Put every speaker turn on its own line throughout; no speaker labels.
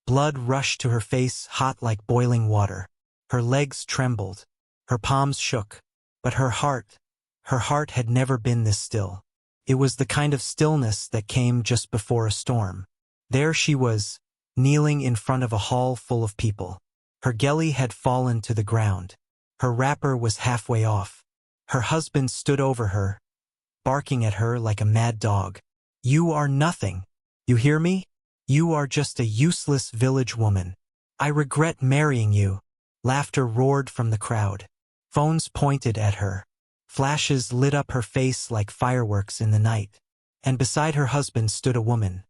Blood rushed to her face, hot like boiling water. Her legs trembled. Her palms shook. But her heart had never been this still. It was the kind of stillness that came just before a storm. There she was, kneeling in front of a hall full of people. Her geli had fallen to the ground. Her wrapper was halfway off. Her husband stood over her, barking at her like a mad dog. "You are nothing. You hear me? You are just a useless village woman. I regret marrying you." Laughter roared from the crowd. Phones pointed at her. Flashes lit up her face like fireworks in the night. And beside her husband stood a woman.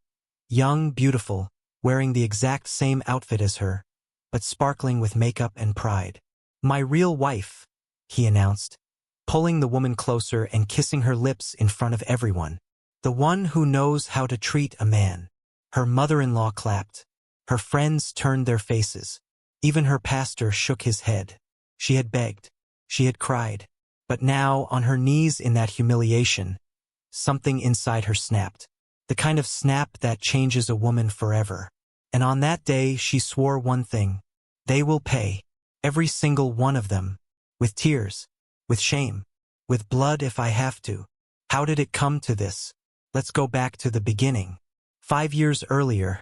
Young, beautiful, wearing the exact same outfit as her, but sparkling with makeup and pride. "My real wife," he announced, pulling the woman closer and kissing her lips in front of everyone. "The one who knows how to treat a man." Her mother-in-law clapped. Her friends turned their faces. Even her pastor shook his head. She had begged. She had cried. But now, on her knees in that humiliation, something inside her snapped. The kind of snap that changes a woman forever. And on that day, she swore one thing. They will pay. Every single one of them. With tears. With shame. With blood if I have to. How did it come to this? Let's go back to the beginning. 5 years earlier,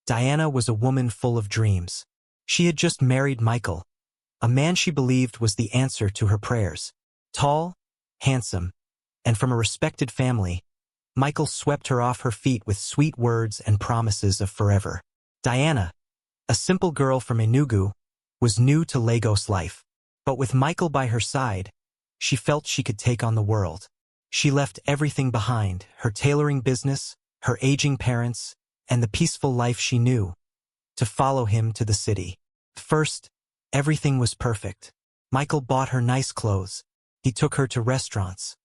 Diana was a woman full of dreams. She had just married Michael, a man she believed was the answer to her prayers. Tall, handsome, and from a respected family, Michael swept her off her feet with sweet words and promises of forever. Diana, a simple girl from Enugu, was new to Lagos life. But with Michael by her side, she felt she could take on the world. She left everything behind, her tailoring business, her aging parents, and the peaceful life she knew, to follow him to the city. First, everything was perfect. Michael bought her nice clothes. He took her to restaurants.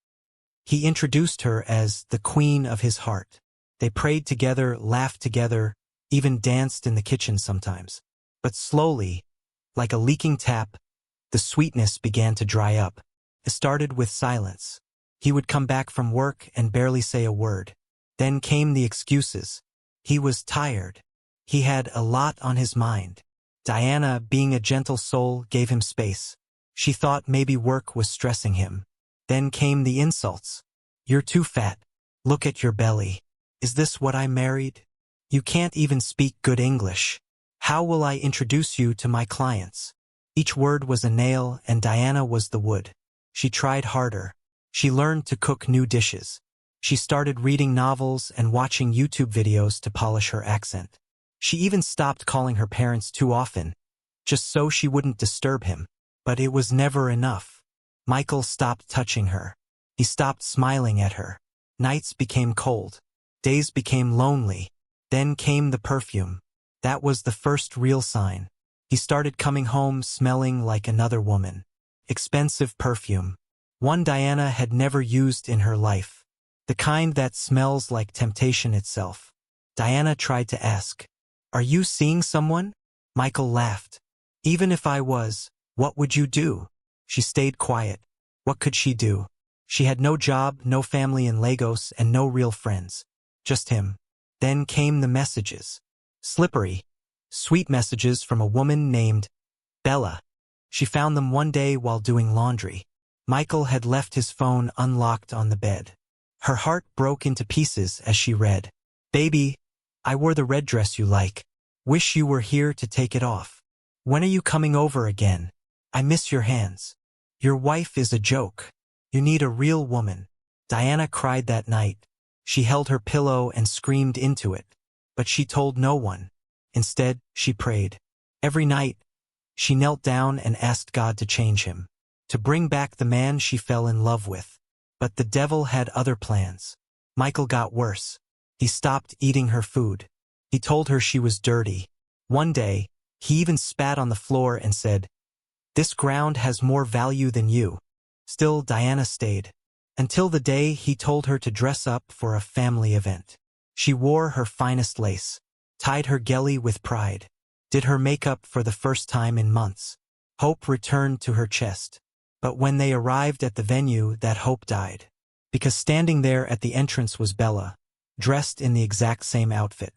He introduced her as the queen of his heart. They prayed together, laughed together, even danced in the kitchen sometimes. But slowly, like a leaking tap, the sweetness began to dry up. It started with silence. He would come back from work and barely say a word. Then came the excuses. He was tired. He had a lot on his mind. Diana, being a gentle soul, gave him space. She thought maybe work was stressing him. Then came the insults. "You're too fat. Look at your belly. Is this what I married? You can't even speak good English. How will I introduce you to my clients?" Each word was a nail, and Diana was the wood. She tried harder. She learned to cook new dishes. She started reading novels and watching YouTube videos to polish her accent. She even stopped calling her parents too often, just so she wouldn't disturb him. But it was never enough. Michael stopped touching her. He stopped smiling at her. Nights became cold. Days became lonely. Then came the perfume. That was the first real sign. He started coming home smelling like another woman. Expensive perfume. One Diana had never used in her life. The kind that smells like temptation itself. Diana tried to ask, "Are you seeing someone?" Michael laughed. "Even if I was, what would you do?" She stayed quiet. What could she do? She had no job, no family in Lagos, and no real friends. Just him. Then came the messages. Slippery, sweet messages from a woman named Bella. She found them one day while doing laundry. Michael had left his phone unlocked on the bed. Her heart broke into pieces as she read, "Baby, I wore the red dress you like. Wish you were here to take it off. When are you coming over again? I miss your hands. Your wife is a joke. You need a real woman." Diana cried that night. She held her pillow and screamed into it. But she told no one. Instead, she prayed. Every night, she knelt down and asked God to change him, to bring back the man she fell in love with. But the devil had other plans. Michael got worse. He stopped eating her food. He told her she was dirty. One day, he even spat on the floor and said, "This ground has more value than you." Still, Diana stayed. Until the day he told her to dress up for a family event. She wore her finest lace, tied her geli with pride, did her makeup for the first time in months. Hope returned to her chest. But when they arrived at the venue, that hope died. Because standing there at the entrance was Bella, dressed in the exact same outfit.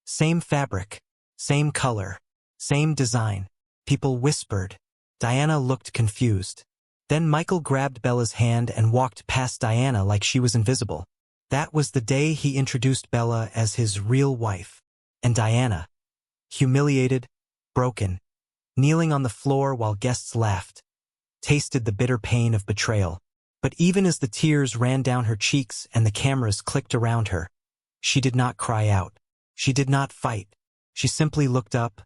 Same fabric, Same color. Same design. People whispered. Diana looked confused. Then Michael grabbed Bella's hand and walked past Diana like she was invisible. That was the day he introduced Bella as his real wife. And Diana, humiliated, broken, kneeling on the floor while guests laughed, tasted the bitter pain of betrayal. But even as the tears ran down her cheeks and the cameras clicked around her, she did not cry out. She did not fight. She simply looked up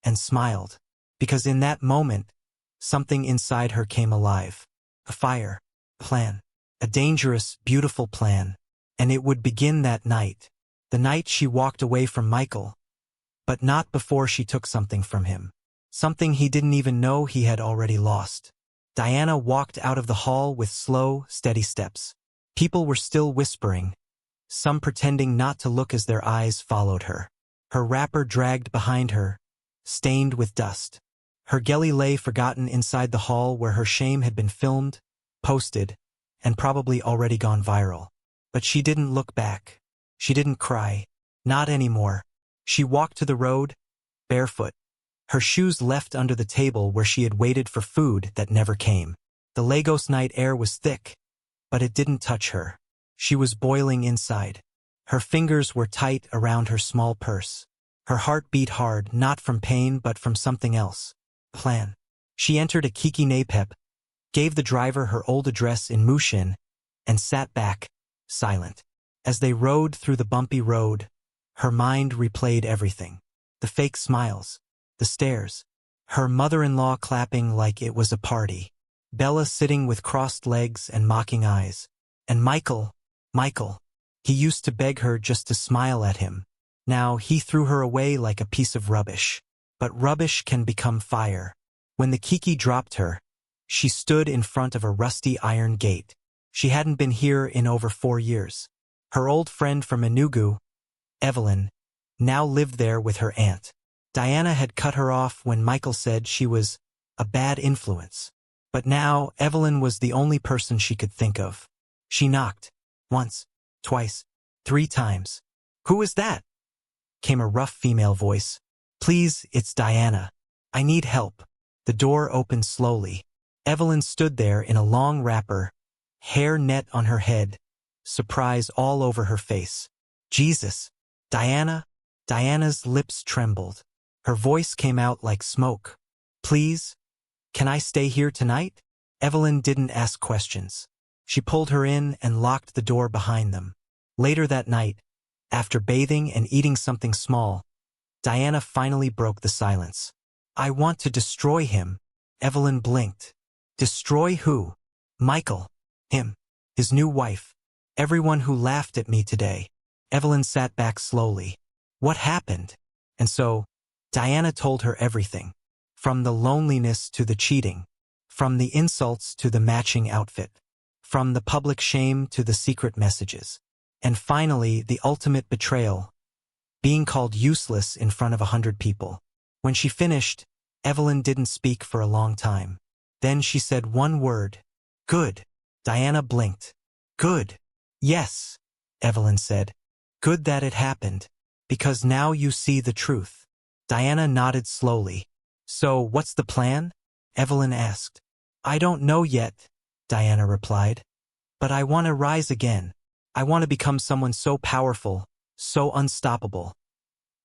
and smiled. Because in that moment, something inside her came alive. A fire. Plan. A dangerous, beautiful plan. And it would begin that night. The night she walked away from Michael. But not before she took something from him. Something he didn't even know he had already lost. Diana walked out of the hall with slow, steady steps. People were still whispering, some pretending not to look as their eyes followed her. Her wrapper dragged behind her, stained with dust. Her gelly lay forgotten inside the hall where her shame had been filmed, posted, and probably already gone viral. But she didn't look back. She didn't cry. Not anymore. She walked to the road, barefoot. Her shoes left under the table where she had waited for food that never came. The Lagos night air was thick, but it didn't touch her. She was boiling inside. Her fingers were tight around her small purse. Her heart beat hard, not from pain but from something else. Plan. She entered a Kiki Napep, gave the driver her old address in Mushin, and sat back, silent. As they rode through the bumpy road, her mind replayed everything. The fake smiles. The stares. Her mother-in-law clapping like it was a party. Bella sitting with crossed legs and mocking eyes. And Michael. He used to beg her just to smile at him. Now he threw her away like a piece of rubbish. But rubbish can become fire. When the Kiki dropped her, she stood in front of a rusty iron gate. She hadn't been here in over 4 years. Her old friend from Enugu, Evelyn, now lived there with her aunt. Diana had cut her off when Michael said she was a bad influence. But now Evelyn was the only person she could think of. She knocked. Once, twice, 3 times. "Who is that?" came a rough female voice. "Please, it's Diana. I need help." The door opened slowly. Evelyn stood there in a long wrapper, hair net on her head, surprise all over her face. "Jesus, Diana?" Diana's lips trembled. Her voice came out like smoke. "Please? Can I stay here tonight?" Evelyn didn't ask questions. She pulled her in and locked the door behind them. Later that night, after bathing and eating something small, Diana finally broke the silence. "I want to destroy him." Evelyn blinked. "Destroy who?" "Michael. Him. His new wife. Everyone who laughed at me today." Evelyn sat back slowly. "What happened?" And so, Diana told her everything. From the loneliness to the cheating. From the insults to the matching outfit. From the public shame to the secret messages. And finally, the ultimate betrayal. Being called useless in front of 100 people. When she finished, Evelyn didn't speak for a long time. Then she said one word. "Good." Diana blinked. "Good." "Yes," Evelyn said. "Good that it happened. Because now you see the truth." Diana nodded slowly. "So, what's the plan?" Evelyn asked. "I don't know yet," Diana replied. "But I want to rise again. I want to become someone so powerful, so unstoppable,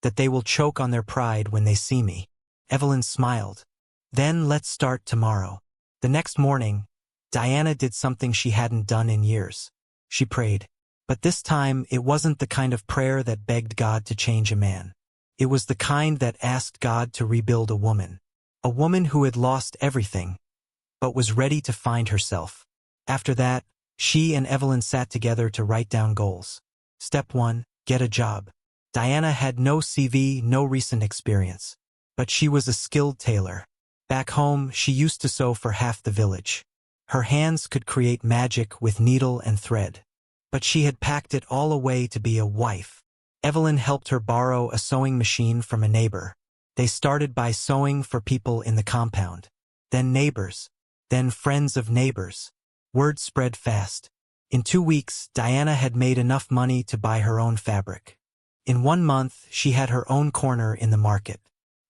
that they will choke on their pride when they see me." Evelyn smiled. "Then let's start tomorrow." The next morning, Diana did something she hadn't done in years. She prayed. But this time, it wasn't the kind of prayer that begged God to change a man. It was the kind that asked God to rebuild a woman. A woman who had lost everything, but was ready to find herself. After that, she and Evelyn sat together to write down goals. Step 1, get a job. Diana had no CV, no recent experience. But she was a skilled tailor. Back home, she used to sew for half the village. Her hands could create magic with needle and thread. But she had packed it all away to be a wife. Evelyn helped her borrow a sewing machine from a neighbor. They started by sewing for people in the compound. Then neighbors. Then friends of neighbors. Word spread fast. In 2 weeks, Diana had made enough money to buy her own fabric. In 1 month, she had her own corner in the market.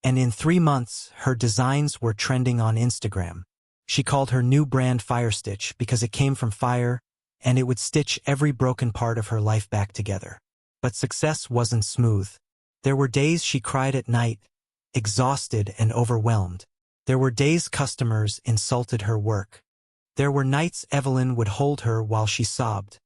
And in 3 months, her designs were trending on Instagram. She called her new brand Firestitch because it came from fire, and it would stitch every broken part of her life back together. But success wasn't smooth. There were days she cried at night, exhausted and overwhelmed. There were days customers insulted her work. There were nights Evelyn would hold her while she sobbed,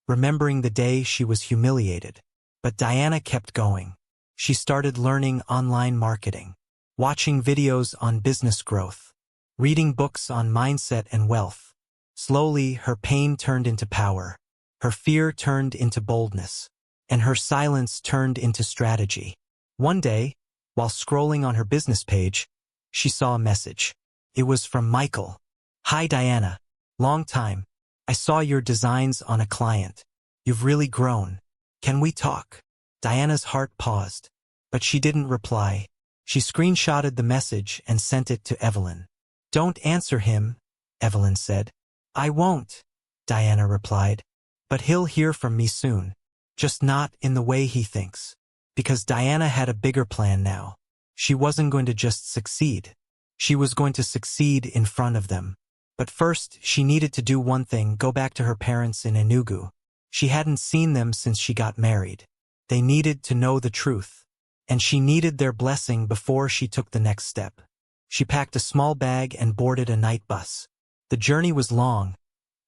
remembering the day she was humiliated. But Diana kept going. She started learning online marketing, watching videos on business growth, reading books on mindset and wealth. Slowly, her pain turned into power, her fear turned into boldness, and her silence turned into strategy. One day, while scrolling on her business page, she saw a message. It was from Michael. "Hi Diana. Long time. I saw your designs on a client. You've really grown. Can we talk?" Diana's heart paused, but she didn't reply. She screenshotted the message and sent it to Evelyn. "Don't answer him," Evelyn said. "I won't," Diana replied. "But he'll hear from me soon. Just not in the way he thinks." Because Diana had a bigger plan now. She wasn't going to just succeed. She was going to succeed in front of them. But first, she needed to do one thing: go back to her parents in Enugu. She hadn't seen them since she got married. They needed to know the truth. And she needed their blessing before she took the next step. She packed a small bag and boarded a night bus. The journey was long,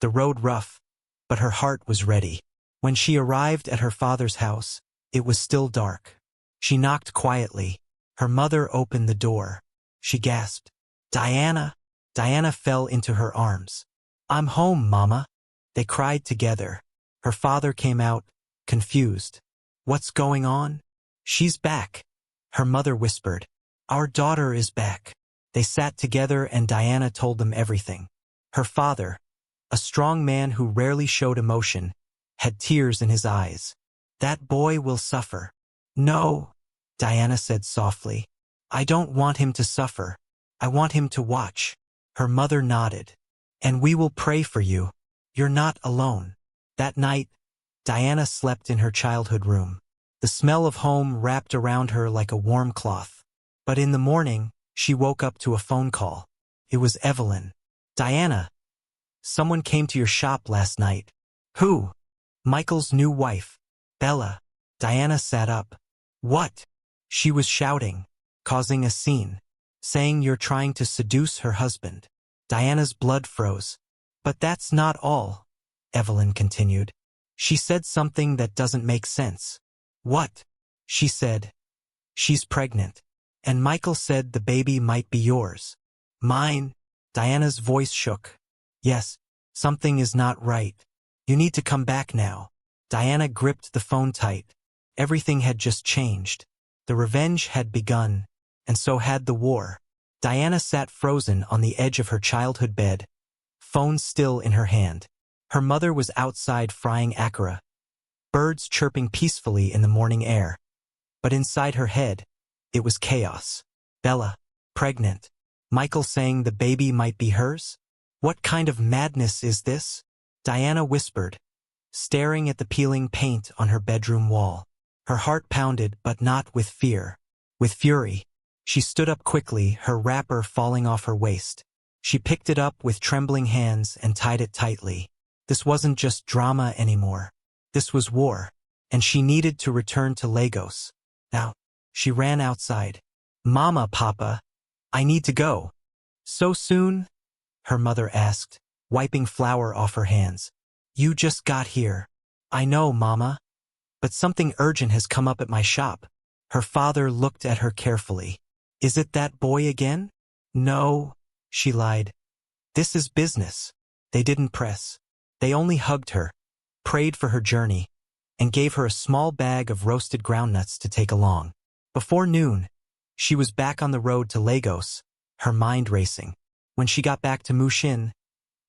the road rough, but her heart was ready. When she arrived at her father's house, it was still dark. She knocked quietly. Her mother opened the door. She gasped, "Diana!" Diana fell into her arms. "I'm home, Mama." They cried together. Her father came out, confused. "What's going on?" "She's back," her mother whispered. "Our daughter is back." They sat together and Diana told them everything. Her father, a strong man who rarely showed emotion, had tears in his eyes. "That boy will suffer." "No," Diana said softly. "I don't want him to suffer. I want him to watch." Her mother nodded. "And we will pray for you. You're not alone." That night, Diana slept in her childhood room. The smell of home wrapped around her like a warm cloth. But in the morning, she woke up to a phone call. It was Evelyn. "Diana, someone came to your shop last night." "Who?" "Michael's new wife, Bella." Diana sat up. "What?" She was shouting, causing a scene, saying you're trying to seduce her husband. Diana's blood froze. "But that's not all," Evelyn continued. "She said something that doesn't make sense." "What?" She said, "She's pregnant. And Michael said the baby might be yours." "Mine?" Diana's voice shook. "Yes, something is not right. You need to come back now." Diana gripped the phone tight. Everything had just changed. The revenge had begun, and so had the war. Diana sat frozen on the edge of her childhood bed, phone still in her hand. Her mother was outside frying akara, birds chirping peacefully in the morning air. But inside her head, it was chaos. Bella, pregnant. Michael saying the baby might be hers? What kind of madness is this? Diana whispered, staring at the peeling paint on her bedroom wall. Her heart pounded, but not with fear, with fury. She stood up quickly, her wrapper falling off her waist. She picked it up with trembling hands and tied it tightly. This wasn't just drama anymore. This was war, and she needed to return to Lagos. Now, she ran outside. "Mama, Papa, I need to go." "So soon?" her mother asked, wiping flour off her hands. "You just got here." "I know, Mama. But something urgent has come up at my shop." Her father looked at her carefully. "Is it that boy again?" "No," she lied. "This is business." They didn't press. They only hugged her, prayed for her journey, and gave her a small bag of roasted groundnuts to take along. Before noon, she was back on the road to Lagos, her mind racing. When she got back to Mushin,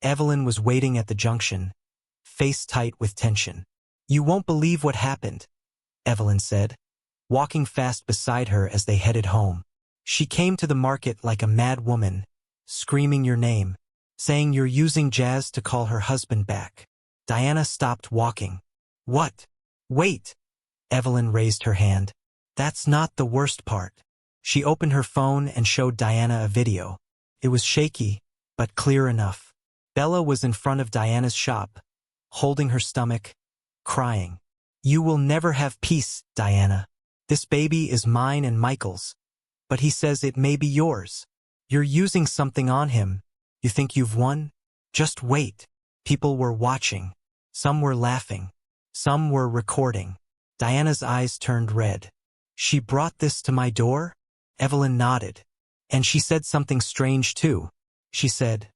Evelyn was waiting at the junction, face tight with tension. "You won't believe what happened," Evelyn said, walking fast beside her as they headed home. "She came to the market like a mad woman, screaming your name, saying you're using jazz to call her husband back." Diana stopped walking. "What?" "Wait!" Evelyn raised her hand. That's not the worst part. She opened her phone and showed Diana a video. It was shaky, but clear enough. Bella was in front of Diana's shop, holding her stomach, crying. You will never have peace, Diana. This baby is mine and Michael's, but he says it may be yours. You're using something on him. You think you've won? Just wait. People were watching. Some were laughing. Some were recording. Diana's eyes turned red. She brought this to my door? Evelyn nodded. And she said something strange too. She said,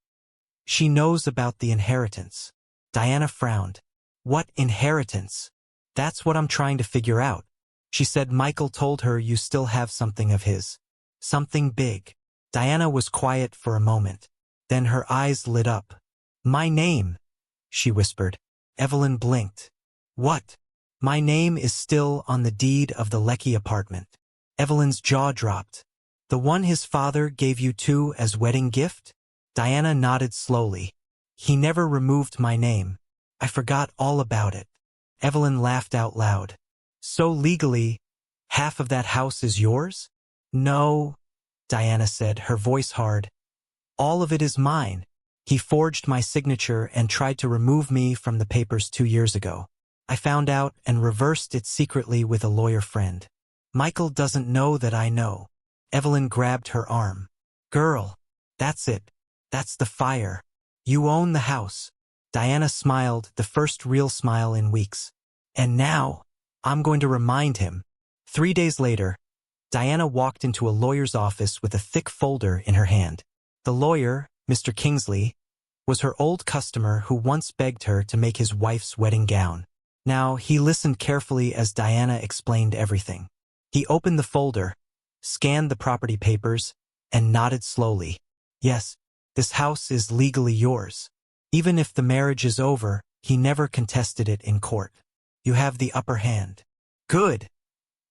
she knows about the inheritance. Diana frowned. What inheritance? That's what I'm trying to figure out. She said Michael told her you still have something of his. Something big. Diana was quiet for a moment. Then her eyes lit up. My name, she whispered. Evelyn blinked. What? My name is still on the deed of the Lecky apartment. Evelyn's jaw dropped. The one his father gave you two as wedding gift? Diana nodded slowly. He never removed my name. I forgot all about it. Evelyn laughed out loud. So legally, half of that house is yours? No, Diana said, her voice hard. All of it is mine. He forged my signature and tried to remove me from the papers 2 years ago. I found out and reversed it secretly with a lawyer friend. Michael doesn't know that I know. Evelyn grabbed her arm. Girl, that's it. That's the fire. You own the house. Diana smiled, the first real smile in weeks. And now, I'm going to remind him. 3 days later, Diana walked into a lawyer's office with a thick folder in her hand. The lawyer, Mr. Kingsley, was her old customer who once begged her to make his wife's wedding gown. Now, he listened carefully as Diana explained everything. He opened the folder, scanned the property papers, and nodded slowly. Yes, this house is legally yours. Even if the marriage is over, he never contested it in court. You have the upper hand. Good,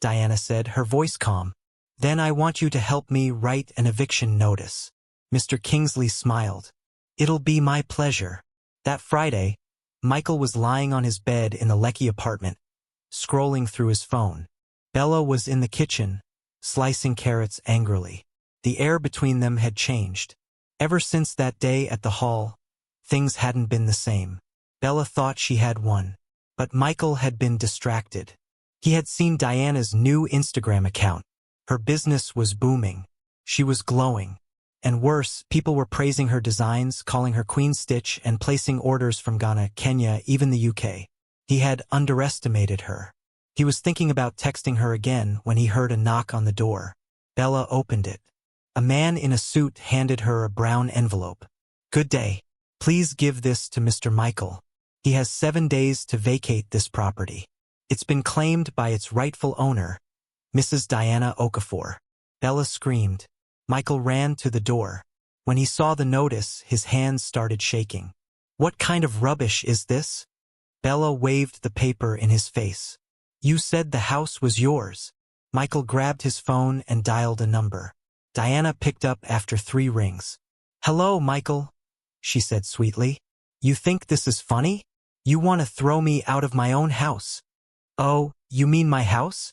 Diana said, her voice calm. Then I want you to help me write an eviction notice. Mr. Kingsley smiled. It'll be my pleasure. That Friday, Michael was lying on his bed in the Lecky apartment, scrolling through his phone. Bella was in the kitchen, slicing carrots angrily. The air between them had changed. Ever since that day at the hall, things hadn't been the same. Bella thought she had won, but Michael had been distracted. He had seen Diana's new Instagram account. Her business was booming. She was glowing. And worse, people were praising her designs, calling her Queen Stitch, and placing orders from Ghana, Kenya, even the UK. He had underestimated her. He was thinking about texting her again when he heard a knock on the door. Bella opened it. A man in a suit handed her a brown envelope. Good day. Please give this to Mr. Michael. He has 7 days to vacate this property. It's been claimed by its rightful owner, Mrs. Diana Okafor. Bella screamed. Michael ran to the door. When he saw the notice, his hands started shaking. What kind of rubbish is this? Bella waved the paper in his face. You said the house was yours. Michael grabbed his phone and dialed a number. Diana picked up after 3 rings. Hello, Michael, she said sweetly. You think this is funny? You want to throw me out of my own house. Oh, you mean my house?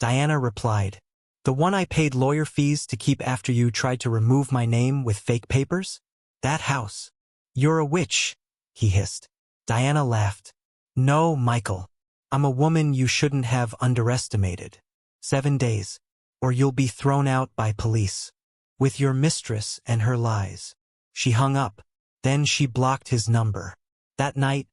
Diana replied. The one I paid lawyer fees to keep after you tried to remove my name with fake papers? That house. You're a witch, he hissed. Diana laughed. No, Michael. I'm a woman you shouldn't have underestimated. 7 days, or you'll be thrown out by police. With your mistress and her lies. She hung up. Then she blocked his number. That night,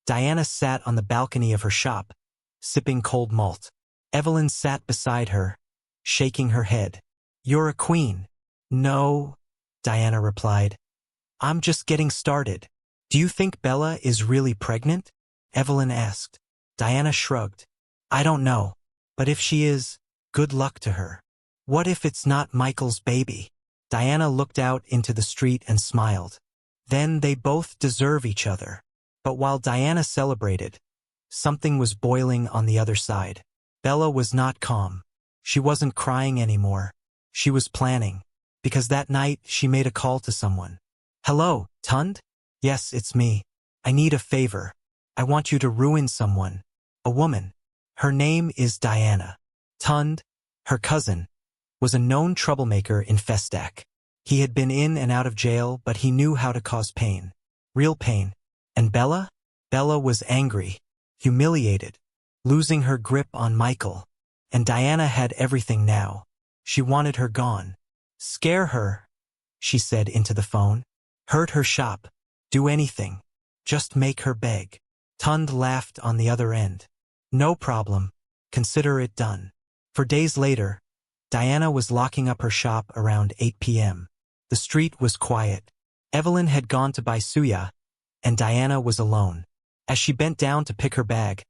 Diana sat on the balcony of her shop, sipping cold malt. Evelyn sat beside her, shaking her head. You're a queen. No, Diana replied. I'm just getting started. Do you think Bella is really pregnant? Evelyn asked. Diana shrugged. I don't know. But if she is, good luck to her. What if it's not Michael's baby? Diana looked out into the street and smiled. Then they both deserve each other. But while Diana celebrated, something was boiling on the other side. Bella was not calm. She wasn't crying anymore. She was planning. Because that night she made a call to someone. Hello, Tund? Yes, it's me. I need a favor. I want you to ruin someone. A woman. Her name is Diana. Tund, her cousin, was a known troublemaker in Festac. He had been in and out of jail, but he knew how to cause pain. Real pain. And Bella? Bella was angry, humiliated, losing her grip on Michael. And Diana had everything now. She wanted her gone. Scare her, she said into the phone. Hurt her shop. Do anything. Just make her beg. Tund laughed on the other end. No problem. Consider it done. For days later, Diana was locking up her shop around 8 p.m. The street was quiet. Evelyn had gone to buy suya, and Diana was alone. As she bent down to pick her bag,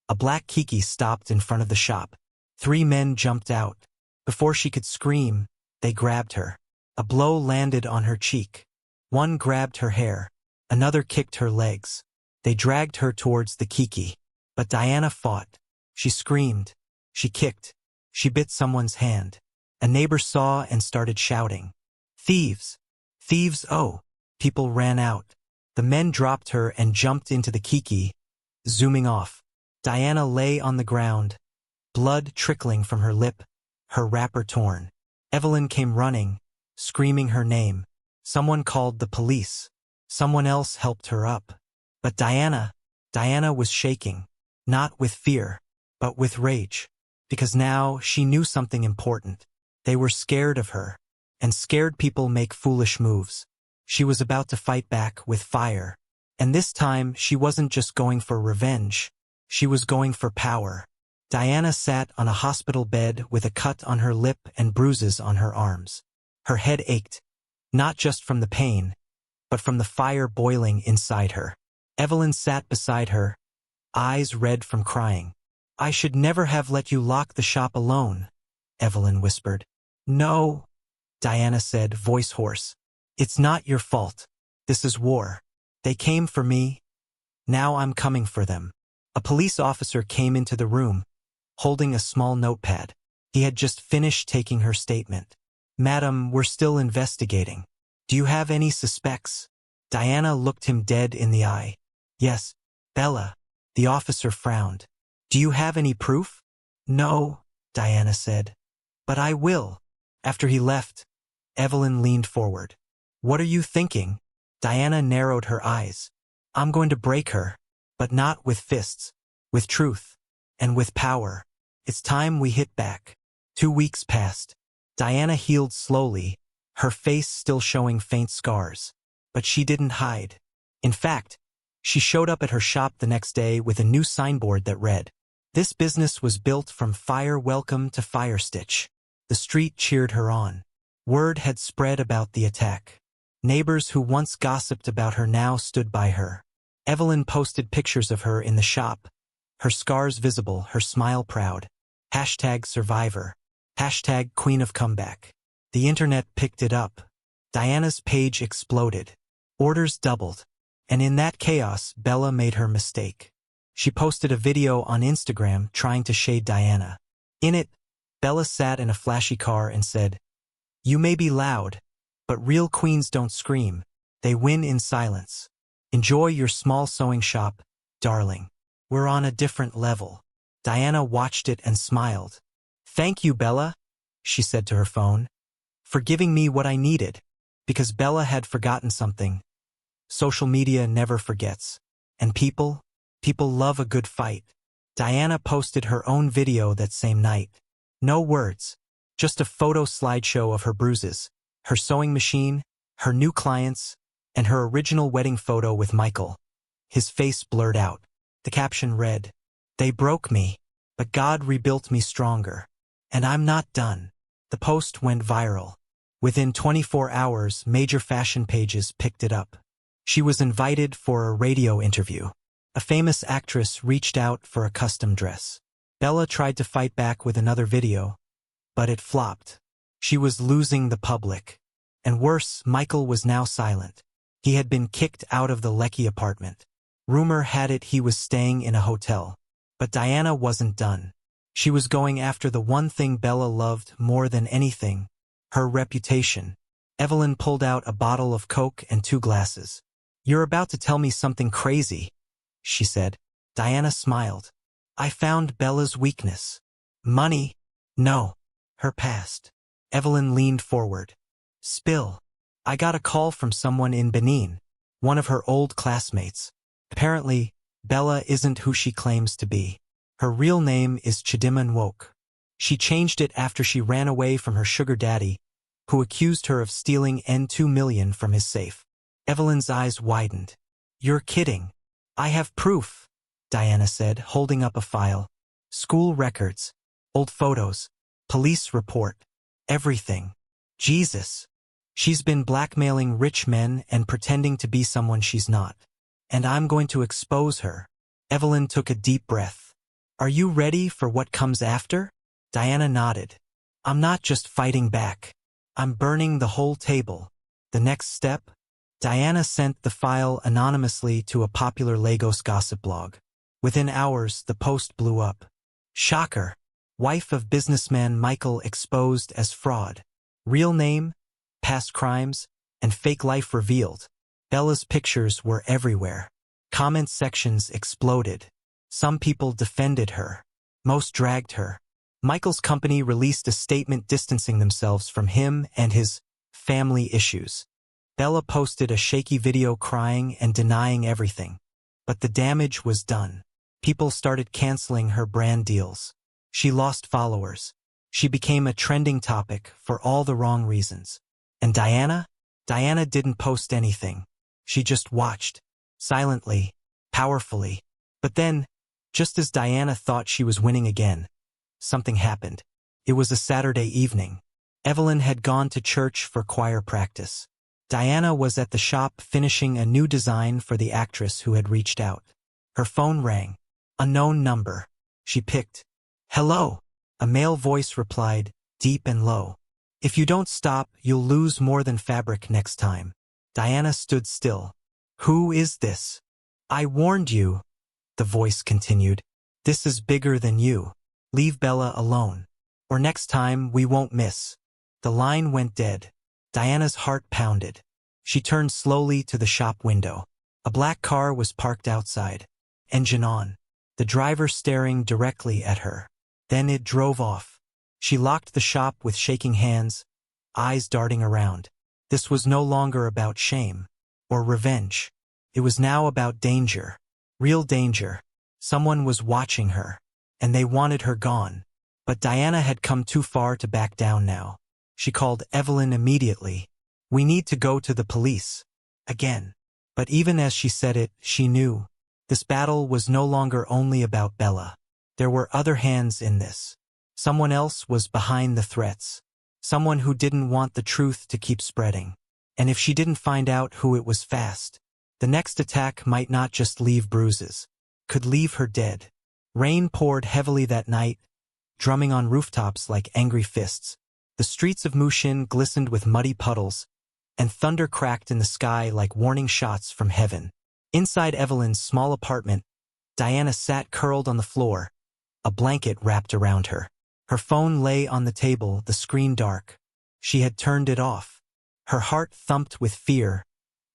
a black Kiki stopped in front of the shop. 3 men jumped out. Before she could scream, they grabbed her. A blow landed on her cheek. One grabbed her hair. Another kicked her legs. They dragged her towards the Kiki. But Diana fought. She screamed. She kicked. She bit someone's hand. A neighbor saw and started shouting. Thieves! Thieves! Oh! People ran out. The men dropped her and jumped into the Kiki, zooming off. Diana lay on the ground, blood trickling from her lip, her wrapper torn. Evelyn came running, screaming her name. Someone called the police. Someone else helped her up. But Diana was shaking, not with fear, but with rage. Because now she knew something important. They were scared of her, and scared people make foolish moves. She was about to fight back with fire. And this time she wasn't just going for revenge. She was going for power. Diana sat on a hospital bed with a cut on her lip and bruises on her arms. Her head ached, not just from the pain, but from the fire boiling inside her. Evelyn sat beside her, eyes red from crying. I should never have let you lock the shop alone, Evelyn whispered. No, Diana said, voice hoarse. It's not your fault. This is war. They came for me. Now I'm coming for them. A police officer came into the room, holding a small notepad. He had just finished taking her statement. Madam, we're still investigating. Do you have any suspects? Diana looked him dead in the eye. Yes, Bella. The officer frowned. Do you have any proof? No, Diana said. But I will. After he left, Evelyn leaned forward. What are you thinking? Diana narrowed her eyes. I'm going to break her, but not with fists, with truth, and with power. It's time we hit back. 2 weeks passed. Diana healed slowly, her face still showing faint scars. But she didn't hide. In fact, she showed up at her shop the next day with a new signboard that read, "This business was built from fire welcome to fire stitch." The street cheered her on. Word had spread about the attack. Neighbors who once gossiped about her now stood by her. Evelyn posted pictures of her in the shop, her scars visible, her smile proud. #survivor. #queen of comeback. The internet picked it up. Diana's page exploded. Orders doubled. And in that chaos, Bella made her mistake. She posted a video on Instagram trying to shade Diana. In it, Bella sat in a flashy car and said, "You may be loud, but real queens don't scream. They win in silence. Enjoy your small sewing shop, darling. We're on a different level." Diana watched it and smiled. "Thank you, Bella," she said to her phone, "for giving me what I needed." Because Bella had forgotten something. Social media never forgets. And people love a good fight. Diana posted her own video that same night. No words, just a photo slideshow of her bruises, her sewing machine, her new clients, and her original wedding photo with Michael. His face blurred out. The caption read, "They broke me, but God rebuilt me stronger. And I'm not done." The post went viral. Within 24 hours, major fashion pages picked it up. She was invited for a radio interview. A famous actress reached out for a custom dress. Bella tried to fight back with another video, but it flopped. She was losing the public. And worse, Michael was now silent. He had been kicked out of the Lecky apartment. Rumor had it he was staying in a hotel. But Diana wasn't done. She was going after the one thing Bella loved more than anything, her reputation. Evelyn pulled out a bottle of Coke and 2 glasses. "You're about to tell me something crazy," she said. Diana smiled. I found Bella's weakness. Money? No. Her past. Evelyn leaned forward. Spill. I got a call from someone in Benin, one of her old classmates. Apparently, Bella isn't who she claims to be. Her real name is Chidima Nwoke. She changed it after she ran away from her sugar daddy, who accused her of stealing N2 million from his safe. Evelyn's eyes widened. You're kidding. I have proof, Diana said, holding up a file. School records, old photos, police report, everything. Jesus. She's been blackmailing rich men and pretending to be someone she's not. And I'm going to expose her. Evelyn took a deep breath. Are you ready for what comes after? Diana nodded. I'm not just fighting back. I'm burning the whole table. The next step? Diana sent the file anonymously to a popular Lagos gossip blog. Within hours, the post blew up. Shocker. Wife of businessman Michael exposed as fraud. Real name, past crimes, and fake life revealed. Bella's pictures were everywhere. Comment sections exploded. Some people defended her. Most dragged her. Michael's company released a statement distancing themselves from him and his family issues. Bella posted a shaky video crying and denying everything. But the damage was done. People started canceling her brand deals. She lost followers. She became a trending topic for all the wrong reasons. And Diana? Diana didn't post anything. She just watched. Silently. Powerfully. But then, just as Diana thought she was winning again, something happened. It was a Saturday evening. Evelyn had gone to church for choir practice. Diana was at the shop finishing a new design for the actress who had reached out. Her phone rang. Unknown number. She picked. Hello. A male voice replied, deep and low. If you don't stop, you'll lose more than fabric next time. Diana stood still. Who is this? I warned you, the voice continued. This is bigger than you. Leave Bella alone. Or next time we won't miss. The line went dead. Diana's heart pounded. She turned slowly to the shop window. A black car was parked outside. Engine on. The driver staring directly at her. Then it drove off. She locked the shop with shaking hands, eyes darting around. This was no longer about shame or revenge. It was now about danger. Real danger. Someone was watching her, and they wanted her gone. But Diana had come too far to back down now. She called Evelyn immediately. We need to go to the police. Again. But even as she said it, she knew. This battle was no longer only about Bella. There were other hands in this. Someone else was behind the threats. Someone who didn't want the truth to keep spreading. And if she didn't find out who it was fast, the next attack might not just leave bruises, could leave her dead. Rain poured heavily that night, drumming on rooftops like angry fists. The streets of Mushin glistened with muddy puddles, and thunder cracked in the sky like warning shots from heaven. Inside Evelyn's small apartment, Diana sat curled on the floor, a blanket wrapped around her. Her phone lay on the table, the screen dark. She had turned it off. Her heart thumped with fear,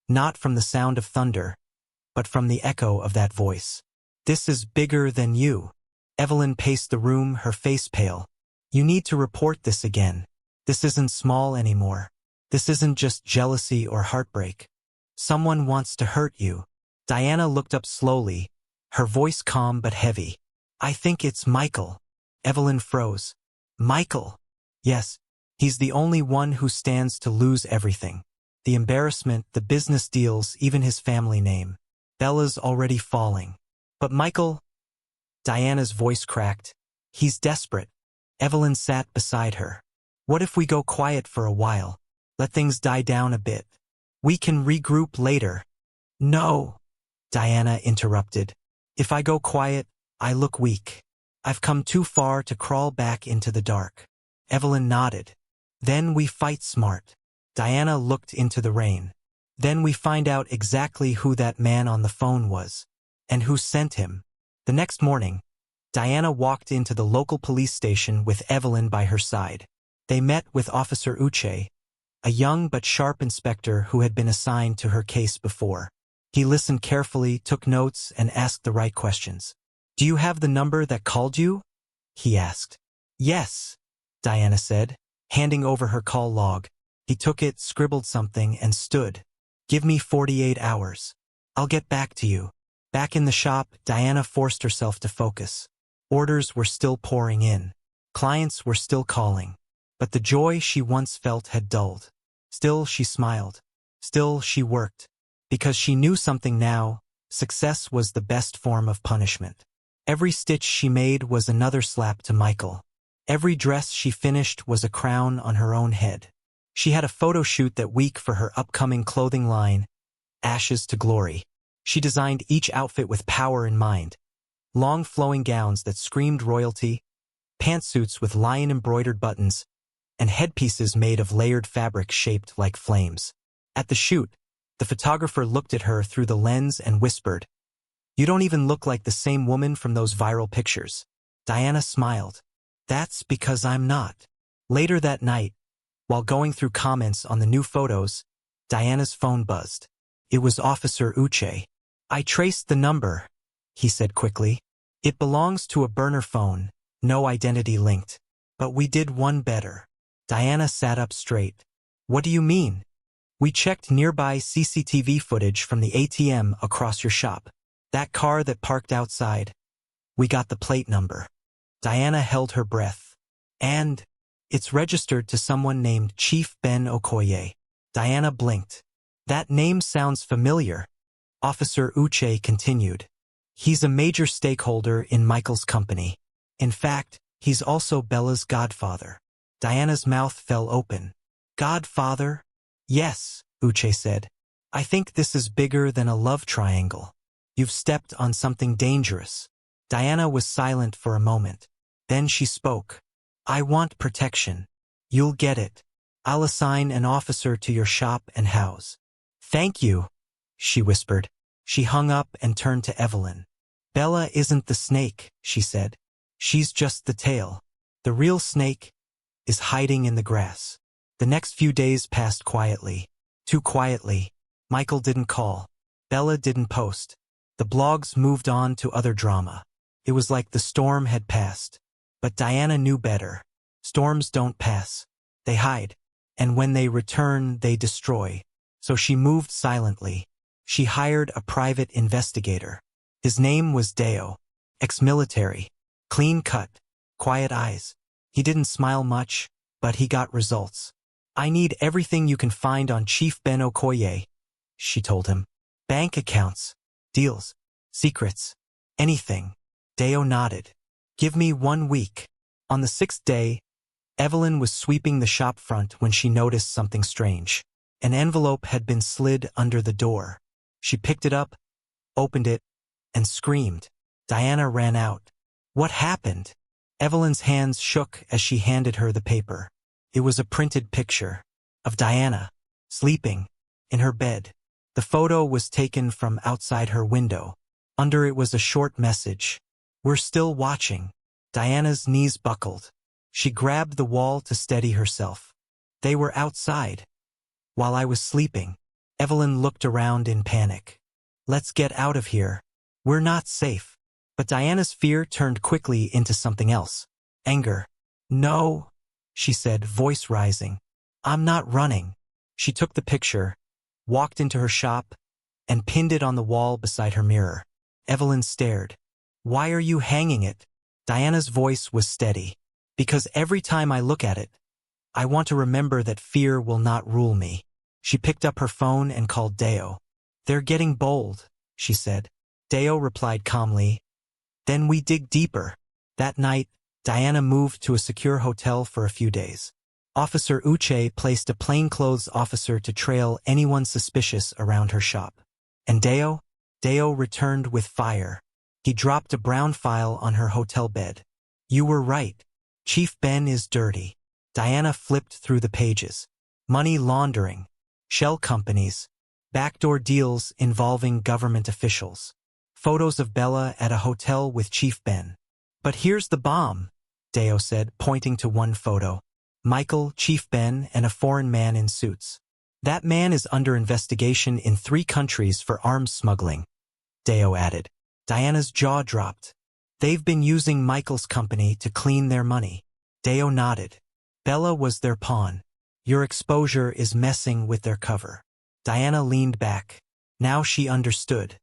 not from the sound of thunder, but from the echo of that voice. This is bigger than you. Evelyn paced the room, her face pale. You need to report this again. This isn't small anymore. This isn't just jealousy or heartbreak. Someone wants to hurt you. Diana looked up slowly, her voice calm but heavy. I think it's Michael. Evelyn froze. Michael? Yes, he's the only one who stands to lose everything. The embarrassment, the business deals, even his family name. Bella's already falling. But Michael? Diana's voice cracked. He's desperate. Evelyn sat beside her. What if we go quiet for a while? Let things die down a bit. We can regroup later. No, Diana interrupted. If I go quiet, I look weak. I've come too far to crawl back into the dark. Evelyn nodded. Then we fight smart. Diana looked into the rain. Then we find out exactly who that man on the phone was, and who sent him. The next morning, Diana walked into the local police station with Evelyn by her side. They met with Officer Uche, a young but sharp inspector who had been assigned to her case before. He listened carefully, took notes, and asked the right questions. "Do you have the number that called you?" he asked. "Yes," Diana said, handing over her call log. He took it, scribbled something, and stood. "Give me 48 hours. I'll get back to you." Back in the shop, Diana forced herself to focus. Orders were still pouring in. Clients were still calling. But the joy she once felt had dulled. Still she smiled. Still she worked. Because she knew something now: success was the best form of punishment. Every stitch she made was another slap to Michael. Every dress she finished was a crown on her own head. She had a photo shoot that week for her upcoming clothing line, Ashes to Glory. She designed each outfit with power in mind. Long flowing gowns that screamed royalty, pantsuits with lion-embroidered buttons, and headpieces made of layered fabric shaped like flames. At the shoot, the photographer looked at her through the lens and whispered, "You don't even look like the same woman from those viral pictures." Diana smiled. "That's because I'm not." Later that night, while going through comments on the new photos, Diana's phone buzzed. It was Officer Uche. "I traced the number," he said quickly. "It belongs to a burner phone, no identity linked. But we did one better." Diana sat up straight. "What do you mean?" "We checked nearby CCTV footage from the ATM across your shop. That car that parked outside. We got the plate number." Diana held her breath. "And it's registered to someone named Chief Ben Okoye." Diana blinked. "That name sounds familiar," Officer Uche continued. "He's a major stakeholder in Michael's company. In fact, he's also Bella's godfather." Diana's mouth fell open. "Godfather?" "Yes," Uche said. "I think this is bigger than a love triangle. You've stepped on something dangerous." Diana was silent for a moment. Then she spoke. "I want protection. You'll get it. I'll assign an officer to your shop and house." "Thank you," she whispered. She hung up and turned to Evelyn. "Bella isn't the snake," she said. "She's just the tail. The real snake is hiding in the grass." The next few days passed quietly. Too quietly. Michael didn't call. Bella didn't post. The blogs moved on to other drama. It was like the storm had passed. But Diana knew better. Storms don't pass. They hide. And when they return, they destroy. So she moved silently. She hired a private investigator. His name was Deo. Ex-military. Clean-cut. Quiet eyes. He didn't smile much, but he got results. "I need everything you can find on Chief Ben Okoye," she told him. "Bank accounts, deals, secrets, anything." Deo nodded. "Give me 1 week." On the 6th day, Evelyn was sweeping the shop front when she noticed something strange. An envelope had been slid under the door. She picked it up, opened it, and screamed. Diana ran out. "What happened?" Evelyn's hands shook as she handed her the paper. It was a printed picture of Diana, sleeping, in her bed. The photo was taken from outside her window. Under it was a short message. "We're still watching." Diana's knees buckled. She grabbed the wall to steady herself. "They were outside while I was sleeping." Evelyn looked around in panic. "Let's get out of here. We're not safe." But Diana's fear turned quickly into something else. Anger. "No," she said, voice rising. "I'm not running." She took the picture, walked into her shop, and pinned it on the wall beside her mirror. Evelyn stared. "Why are you hanging it?" Diana's voice was steady. "Because every time I look at it, I want to remember that fear will not rule me." She picked up her phone and called Deo. "They're getting bold," she said. Deo replied calmly. "Then we dig deeper." That night, Diana moved to a secure hotel for a few days. Officer Uche placed a plainclothes officer to trail anyone suspicious around her shop. And Deo? Deo returned with fire. He dropped a brown file on her hotel bed. "You were right. Chief Ben is dirty." Diana flipped through the pages. Money laundering, shell companies, backdoor deals involving government officials. Photos of Bella at a hotel with Chief Ben. "But here's the bomb," Deo said, pointing to one photo. "Michael, Chief Ben, and a foreign man in suits. That man is under investigation in 3 countries for arms smuggling," Deo added. Diana's jaw dropped. They've been using Michael's company to clean their money. Deo nodded. Bella was their pawn. Your exposure is messing with their cover. Diana leaned back. Now she understood.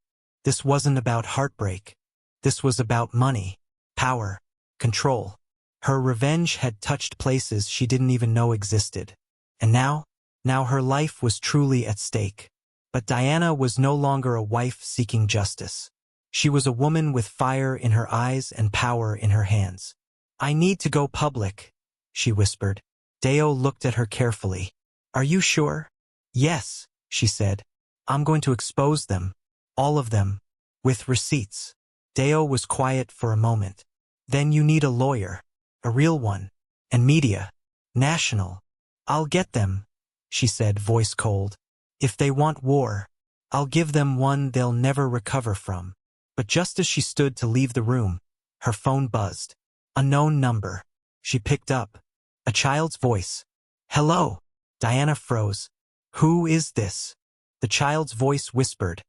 This wasn't about heartbreak. This was about money, power, control. Her revenge had touched places she didn't even know existed. And now her life was truly at stake. But Diana was no longer a wife seeking justice. She was a woman with fire in her eyes and power in her hands. I need to go public, she whispered. Deo looked at her carefully. Are you sure? Yes, she said. I'm going to expose them. All of them. With receipts. Deo was quiet for a moment. Then you need a lawyer. A real one. And media. National. I'll get them, she said, voice cold. If they want war, I'll give them one they'll never recover from. But just as she stood to leave the room, her phone buzzed. Unknown number. She picked up. A child's voice. Hello. Diana froze. Who is this? The child's voice whispered.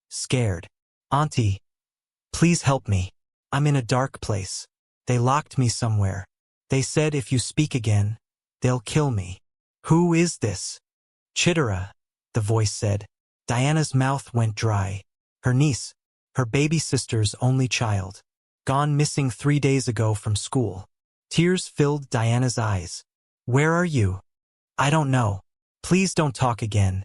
Scared. Auntie. Please help me. I'm in a dark place. They locked me somewhere. They said if you speak again, they'll kill me. Who is this? Chitara, the voice said. Diana's mouth went dry. Her niece, her baby sister's only child. Gone missing 3 days ago from school. Tears filled Diana's eyes. Where are you? I don't know. Please don't talk again.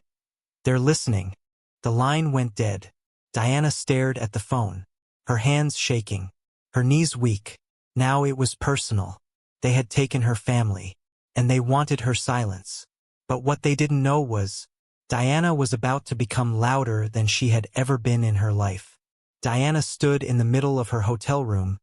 They're listening. The line went dead. Diana stared at the phone, her hands shaking, her knees weak. Now it was personal. They had taken her family, and they wanted her silence. But what they didn't know was, Diana was about to become louder than she had ever been in her life. Diana stood in the middle of her hotel room,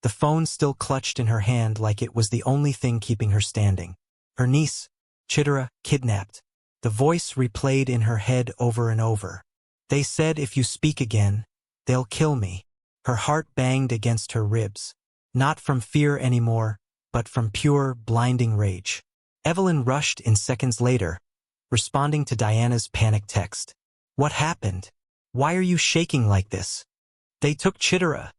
the phone still clutched in her hand like it was the only thing keeping her standing. Her niece, Chitara, kidnapped. The voice replayed in her head over and over. They said if you speak again, they'll kill me. Her heart banged against her ribs. Not from fear anymore, but from pure, blinding rage. Evelyn rushed in seconds later, responding to Diana's panic text. What happened? Why are you shaking like this? They took Chitara,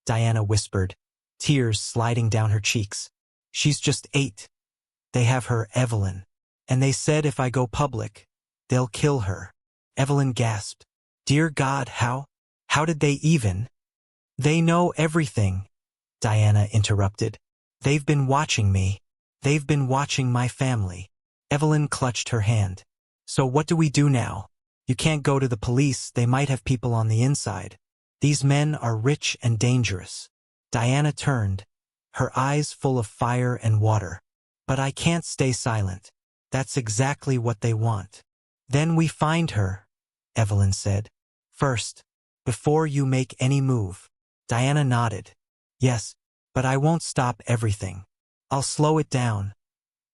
Diana whispered, tears sliding down her cheeks. She's just 8. They have her, Evelyn. And they said if I go public, they'll kill her. Evelyn gasped. Dear God, how? How did they even? They know everything, Diana interrupted. They've been watching me. They've been watching my family. Evelyn clutched her hand. So what do we do now? You can't go to the police, they might have people on the inside. These men are rich and dangerous. Diana turned, her eyes full of fire and water. But I can't stay silent. That's exactly what they want. Then we find her, Evelyn said. First, before you make any move. Diana nodded. Yes, but I won't stop everything. I'll slow it down.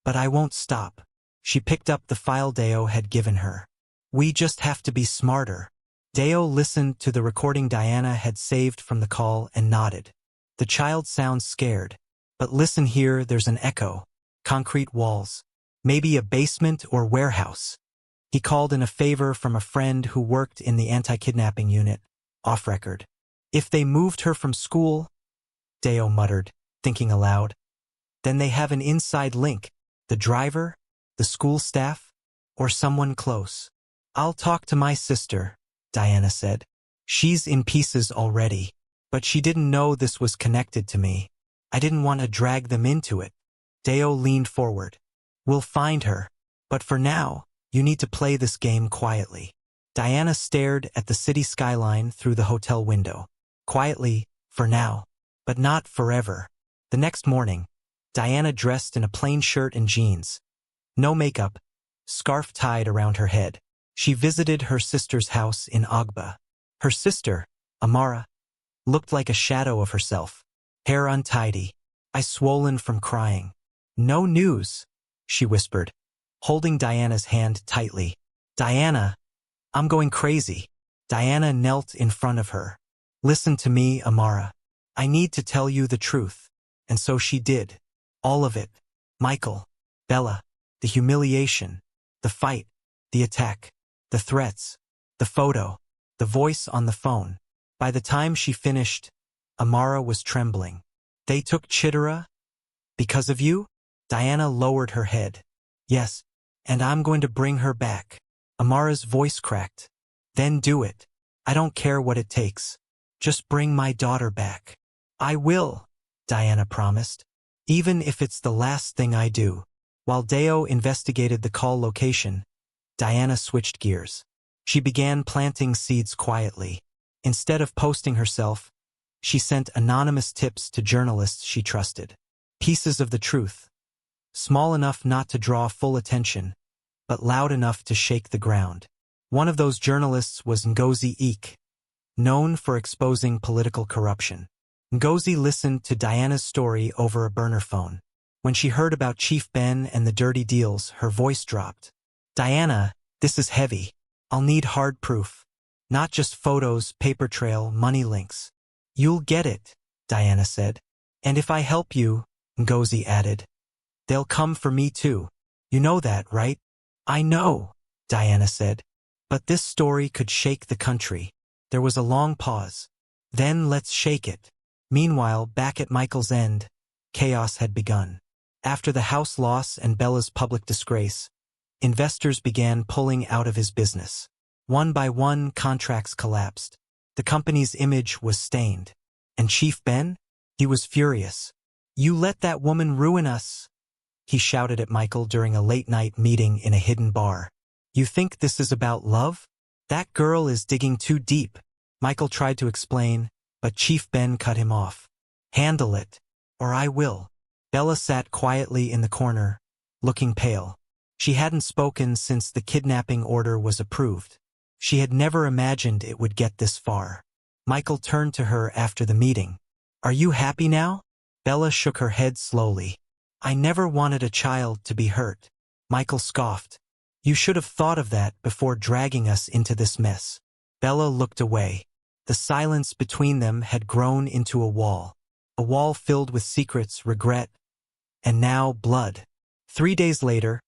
But I won't stop. She picked up the file Deo had given her. We just have to be smarter. Deo listened to the recording Diana had saved from the call and nodded. The child sounds scared. But listen here, there's an echo. Concrete walls. Maybe a basement or warehouse. He called in a favor from a friend who worked in the anti-kidnapping unit, off record. If they moved her from school, Deo muttered, thinking aloud. Then they have an inside link, the driver, the school staff, or someone close. I'll talk to my sister, Diana said. She's in pieces already, but she didn't know this was connected to me. I didn't want to drag them into it. Deo leaned forward. We'll find her, but for now, you need to play this game quietly. Diana stared at the city skyline through the hotel window. Quietly, for now, but not forever. The next morning, Diana dressed in a plain shirt and jeans. No makeup, scarf tied around her head. She visited her sister's house in Agba. Her sister, Amara, looked like a shadow of herself. Hair untidy, eyes swollen from crying. No news, she whispered, holding Diana's hand tightly. Diana, I'm going crazy. Diana knelt in front of her. Listen to me, Amara. I need to tell you the truth. And so she did. All of it. Michael, Bella, the humiliation, the fight, the attack, the threats, the photo, the voice on the phone. By the time she finished, Amara was trembling. They took Chitara? Because of you? Diana lowered her head. Yes, and I'm going to bring her back. Amara's voice cracked. Then do it. I don't care what it takes. Just bring my daughter back. I will, Diana promised. Even if it's the last thing I do. While Deo investigated the call location, Diana switched gears. She began planting seeds quietly. Instead of posting herself, she sent anonymous tips to journalists she trusted. Pieces of the truth. Small enough not to draw full attention, but loud enough to shake the ground. One of those journalists was Ngozi Ike, known for exposing political corruption. Ngozi listened to Diana's story over a burner phone. When she heard about Chief Ben and the dirty deals, her voice dropped. Diana, this is heavy. I'll need hard proof. Not just photos, paper trail, money links. You'll get it, Diana said. And if I help you, Ngozi added, they'll come for me too. You know that, right? I know, Diana said. But this story could shake the country. There was a long pause. Then let's shake it. Meanwhile, back at Michael's end, chaos had begun. After the house loss and Bella's public disgrace, investors began pulling out of his business. One by one, contracts collapsed. The company's image was stained. And Chief Ben? He was furious. You let that woman ruin us, he shouted at Michael during a late-night meeting in a hidden bar. You think this is about love? That girl is digging too deep. Michael tried to explain, but Chief Ben cut him off. Handle it, or I will. Bella sat quietly in the corner, looking pale. She hadn't spoken since the kidnapping order was approved. She had never imagined it would get this far. Michael turned to her after the meeting. Are you happy now? Bella shook her head slowly. I never wanted a child to be hurt. Michael scoffed. You should have thought of that before dragging us into this mess. Bella looked away. The silence between them had grown into a wall filled with secrets, regret, and now blood. 3 days later,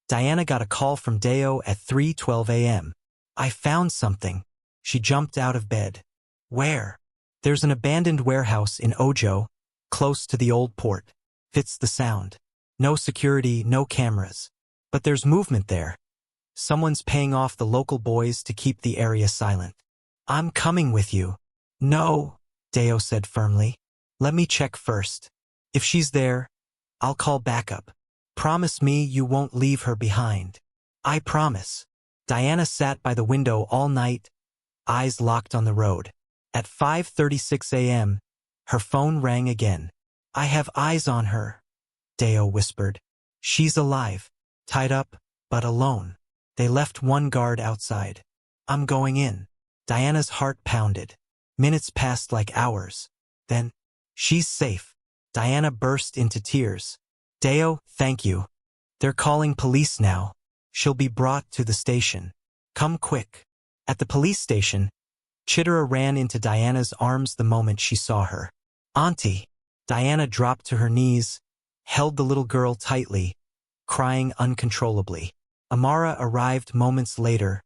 Diana got a call from Deo at 3:12 a.m. I found something. She jumped out of bed. Where? There's an abandoned warehouse in Ojo, close to the old port. Fits the sound. No security, no cameras. But there's movement there. Someone's paying off the local boys to keep the area silent. I'm coming with you. No, Deo said firmly. Let me check first. If she's there, I'll call backup. Promise me you won't leave her behind. I promise. Diana sat by the window all night, eyes locked on the road. At 5:36 a.m., her phone rang again. I have eyes on her, Deo whispered. She's alive, tied up, but alone. They left one guard outside. I'm going in. Diana's heart pounded. Minutes passed like hours. Then, she's safe. Diana burst into tears. Deo, thank you. They're calling police now. She'll be brought to the station. Come quick. At the police station, Chitara ran into Diana's arms the moment she saw her. Auntie. Diana dropped to her knees, held the little girl tightly, crying uncontrollably. Amara arrived moments later,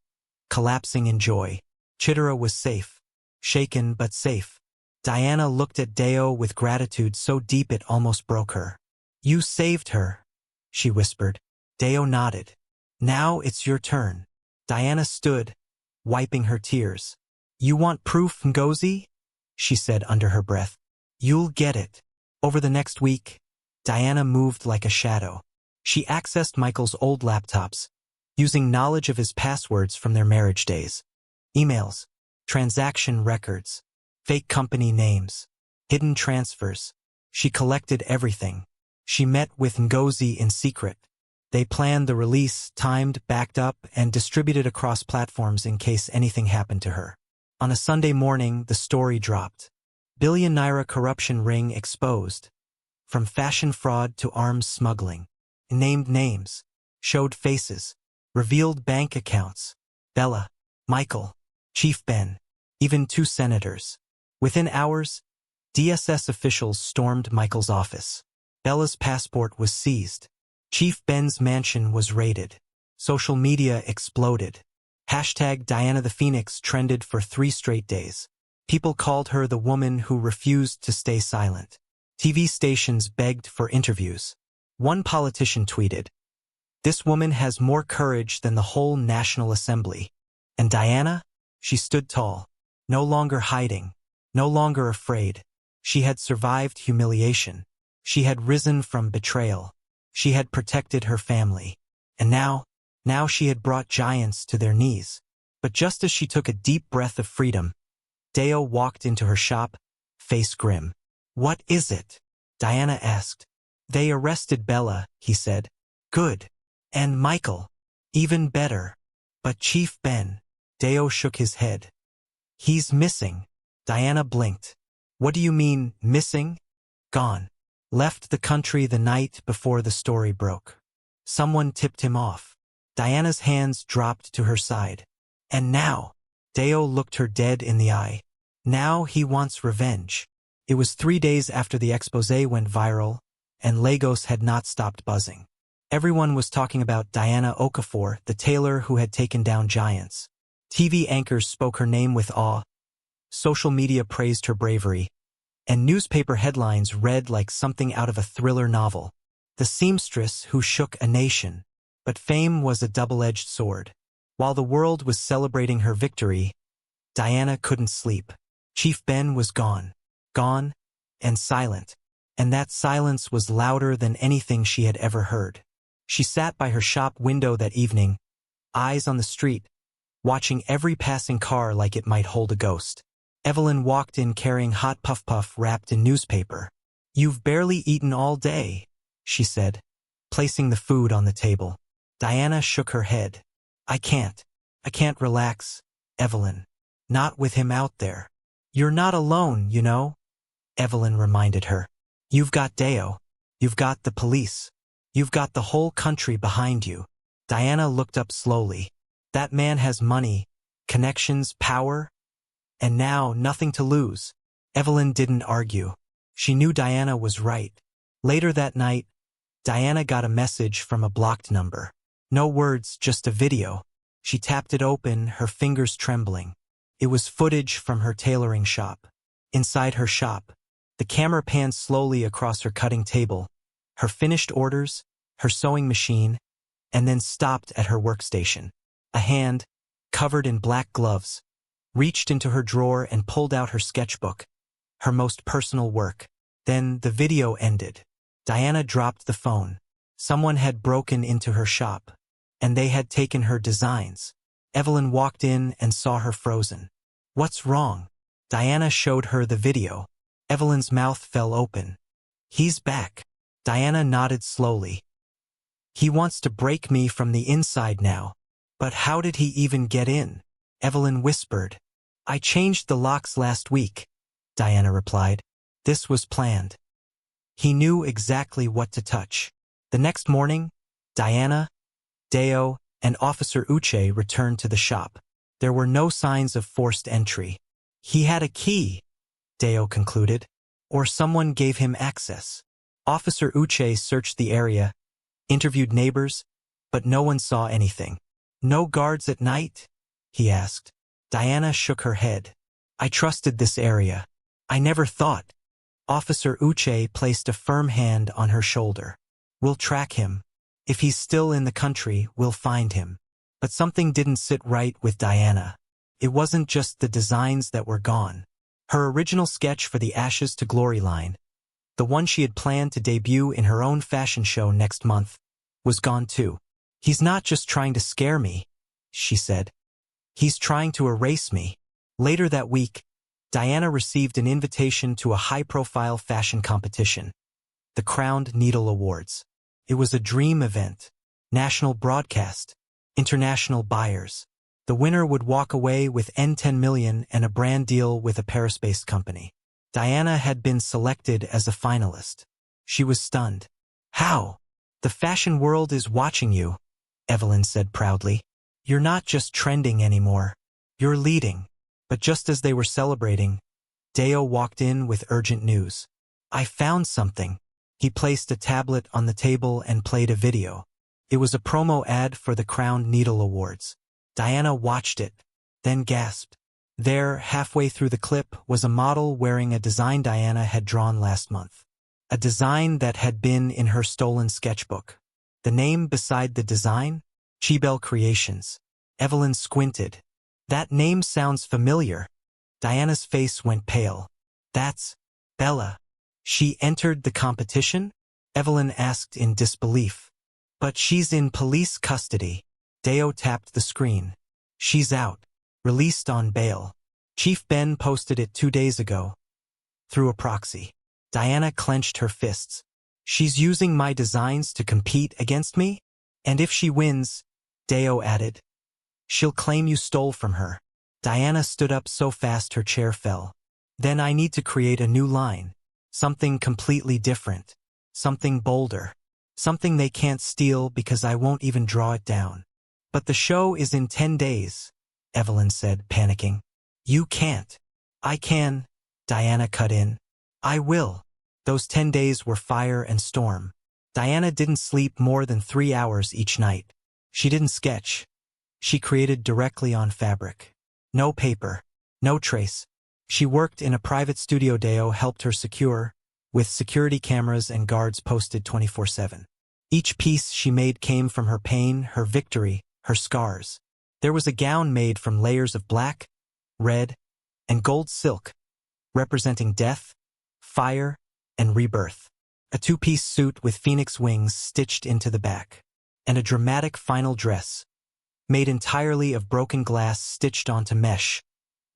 collapsing in joy. Chitara was safe. Shaken but safe. Diana looked at Deo with gratitude so deep it almost broke her. You saved her, she whispered. Deo nodded. Now it's your turn. Diana stood, wiping her tears. You want proof, Ngozi? She said under her breath. You'll get it. Over the next week, Diana moved like a shadow. She accessed Michael's old laptops, using knowledge of his passwords from their marriage days. Emails, transaction records, fake company names, hidden transfers. She collected everything. She met with Ngozi in secret. They planned the release, timed, backed up, and distributed across platforms in case anything happened to her. On a Sunday morning, the story dropped. Billion Naira corruption ring exposed. From fashion fraud to arms smuggling. Named names. Showed faces. Revealed bank accounts. Bella. Michael. Chief Ben. Even 2 senators. Within hours, DSS officials stormed Michael's office. Bella's passport was seized. Chief Ben's mansion was raided. Social media exploded. Hashtag Diana the Phoenix trended for 3 straight days. People called her the woman who refused to stay silent. TV stations begged for interviews. One politician tweeted, "This woman has more courage than the whole National Assembly." And Diana? She stood tall, no longer hiding, no longer afraid. She had survived humiliation. She had risen from betrayal. She had protected her family. And now she had brought giants to their knees. But just as she took a deep breath of freedom, Deo walked into her shop, face grim. "What is it?" Diana asked. "They arrested Bella," he said. "Good. And Michael. Even better. But Chief Ben." Deo shook his head. "He's missing." Diana blinked. "What do you mean, missing?" "Gone. Left the country the night before the story broke. Someone tipped him off." Diana's hands dropped to her side. "And now," Deo looked her dead in the eye, "now he wants revenge." It was 3 days after the exposé went viral, and Lagos had not stopped buzzing. Everyone was talking about Diana Okafor, the tailor who had taken down giants. TV anchors spoke her name with awe, social media praised her bravery, and newspaper headlines read like something out of a thriller novel. The seamstress who shook a nation. But fame was a double-edged sword. While the world was celebrating her victory, Diana couldn't sleep. Chief Ben was gone. Gone, and silent. And that silence was louder than anything she had ever heard. She sat by her shop window that evening, eyes on the street, watching every passing car like it might hold a ghost. Evelyn walked in carrying hot puff-puff wrapped in newspaper. "You've barely eaten all day," she said, placing the food on the table. Diana shook her head. I can't relax, Evelyn. Not with him out there." "You're not alone, you know," Evelyn reminded her. "You've got Deo. You've got the police. You've got the whole country behind you." Diana looked up slowly. "That man has money, connections, power, and now nothing to lose." Evelyn didn't argue. She knew Diana was right. Later that night, Diana got a message from a blocked number. No words, just a video. She tapped it open, her fingers trembling. It was footage from her tailoring shop. Inside her shop, the camera panned slowly across her cutting table, her finished orders, her sewing machine, and then stopped at her workstation. A hand, covered in black gloves, reached into her drawer and pulled out her sketchbook, her most personal work. Then the video ended. Diana dropped the phone. Someone had broken into her shop, and they had taken her designs. Evelyn walked in and saw her frozen. "What's wrong?" Diana showed her the video. Evelyn's mouth fell open. "He's back." Diana nodded slowly. "He wants to break me from the inside now." "But how did he even get in?" Evelyn whispered. "I changed the locks last week," Diana replied. "This was planned." He knew exactly what to touch. The next morning, Diana, Deo, and Officer Uche returned to the shop. There were no signs of forced entry. "He had a key," Deo concluded, "or someone gave him access." Officer Uche searched the area, interviewed neighbors, but no one saw anything. "No guards at night?" he asked. Diana shook her head. "I trusted this area. I never thought." Officer Uche placed a firm hand on her shoulder. "We'll track him. If he's still in the country, we'll find him." But something didn't sit right with Diana. It wasn't just the designs that were gone. Her original sketch for the Ashes to Glory line, the one she had planned to debut in her own fashion show next month, was gone too. "He's not just trying to scare me," she said. "He's trying to erase me." Later that week, Diana received an invitation to a high-profile fashion competition, the Crowned Needle Awards. It was a dream event, national broadcast, international buyers. The winner would walk away with N10 million and a brand deal with a Paris-based company. Diana had been selected as a finalist. She was stunned. "How? The fashion world is watching you," Evelyn said proudly. "You're not just trending anymore. You're leading." But just as they were celebrating, Deo walked in with urgent news. "I found something." He placed a tablet on the table and played a video. It was a promo ad for the Crowned Needle Awards. Diana watched it, then gasped. There, halfway through the clip, was a model wearing a design Diana had drawn last month. A design that had been in her stolen sketchbook. The name beside the design? Chibel Creations. Evelyn squinted. That name sounds familiar. Diana's face went pale. That's Bella. She entered the competition? Evelyn asked in disbelief. But she's in police custody. Deo tapped the screen. She's out. Released on bail. Chief Ben posted it 2 days ago. Through a proxy. Diana clenched her fists. She's using my designs to compete against me? And if she wins, Deo added, she'll claim you stole from her. Diana stood up so fast her chair fell. Then I need to create a new line. Something completely different. Something bolder. Something they can't steal because I won't even draw it down. But the show is in 10 days, Evelyn said, panicking. You can't. I can, Diana cut in. I will. Those 10 days were fire and storm. Diana didn't sleep more than 3 hours each night. She didn't sketch. She created directly on fabric. No paper. No trace. She worked in a private studio Deo helped her secure, with security cameras and guards posted 24/7. Each piece she made came from her pain, her victory, her scars. There was a gown made from layers of black, red, and gold silk, representing death, fire, and rebirth. A 2-piece suit with phoenix wings stitched into the back. And a dramatic final dress, made entirely of broken glass stitched onto mesh,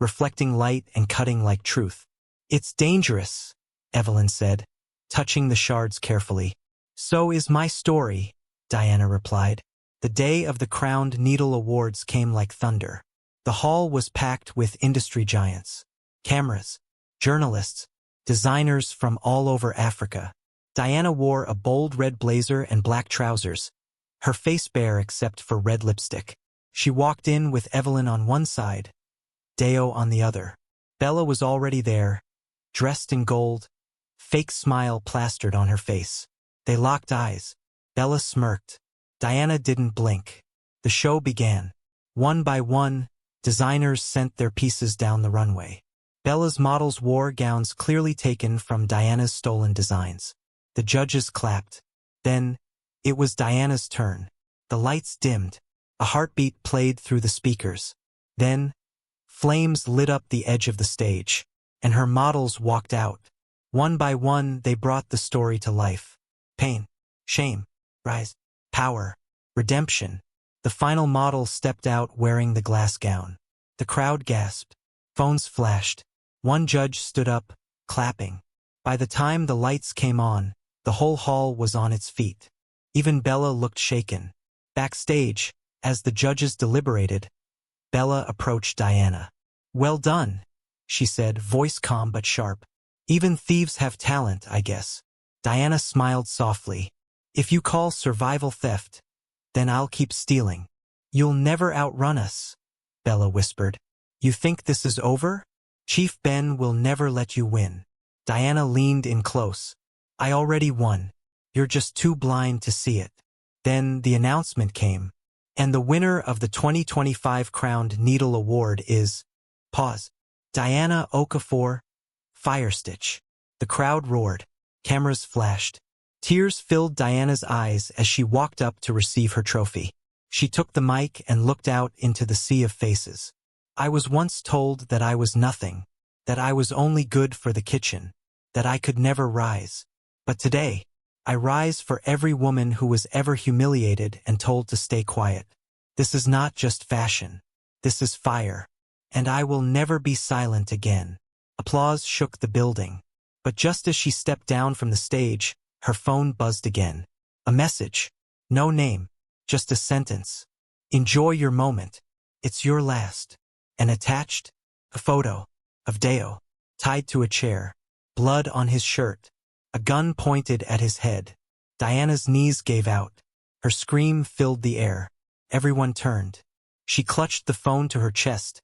reflecting light and cutting like truth. It's dangerous, Evelyn said, touching the shards carefully. So is my story, Diana replied. The day of the Crowned Needle Awards came like thunder. The hall was packed with industry giants, cameras, journalists, designers from all over Africa. Diana wore a bold red blazer and black trousers, her face bare except for red lipstick. She walked in with Evelyn on one side, Deo on the other. Bella was already there, dressed in gold, fake smile plastered on her face. They locked eyes. Bella smirked. Diana didn't blink. The show began. One by one, designers sent their pieces down the runway. Bella's models wore gowns clearly taken from Diana's stolen designs. The judges clapped. Then, it was Diana's turn. The lights dimmed. A heartbeat played through the speakers. Then, flames lit up the edge of the stage, and her models walked out. One by one, they brought the story to life. Pain, shame, rise, power, redemption. The final model stepped out wearing the glass gown. The crowd gasped. Phones flashed. One judge stood up, clapping. By the time the lights came on, the whole hall was on its feet. Even Bella looked shaken. Backstage, as the judges deliberated, Bella approached Diana. Well done, she said, voice calm but sharp. Even thieves have talent, I guess. Diana smiled softly. If you call survival theft, then I'll keep stealing. You'll never outrun us, Bella whispered. You think this is over? Chief Ben will never let you win. Diana leaned in close. I already won. You're just too blind to see it. Then the announcement came. And the winner of the 2025 Crowned Needle Award is... Pause. Diana Okafor, Firestitch. The crowd roared. Cameras flashed. Tears filled Diana's eyes as she walked up to receive her trophy. She took the mic and looked out into the sea of faces. I was once told that I was nothing, that I was only good for the kitchen, that I could never rise. But today, I rise for every woman who was ever humiliated and told to stay quiet. This is not just fashion. This is fire. And I will never be silent again. Applause shook the building. But just as she stepped down from the stage, her phone buzzed again. A message. No name. Just a sentence. Enjoy your moment. It's your last. And attached, a photo of Deo, tied to a chair, blood on his shirt, a gun pointed at his head. Diana's knees gave out. Her scream filled the air. Everyone turned. She clutched the phone to her chest,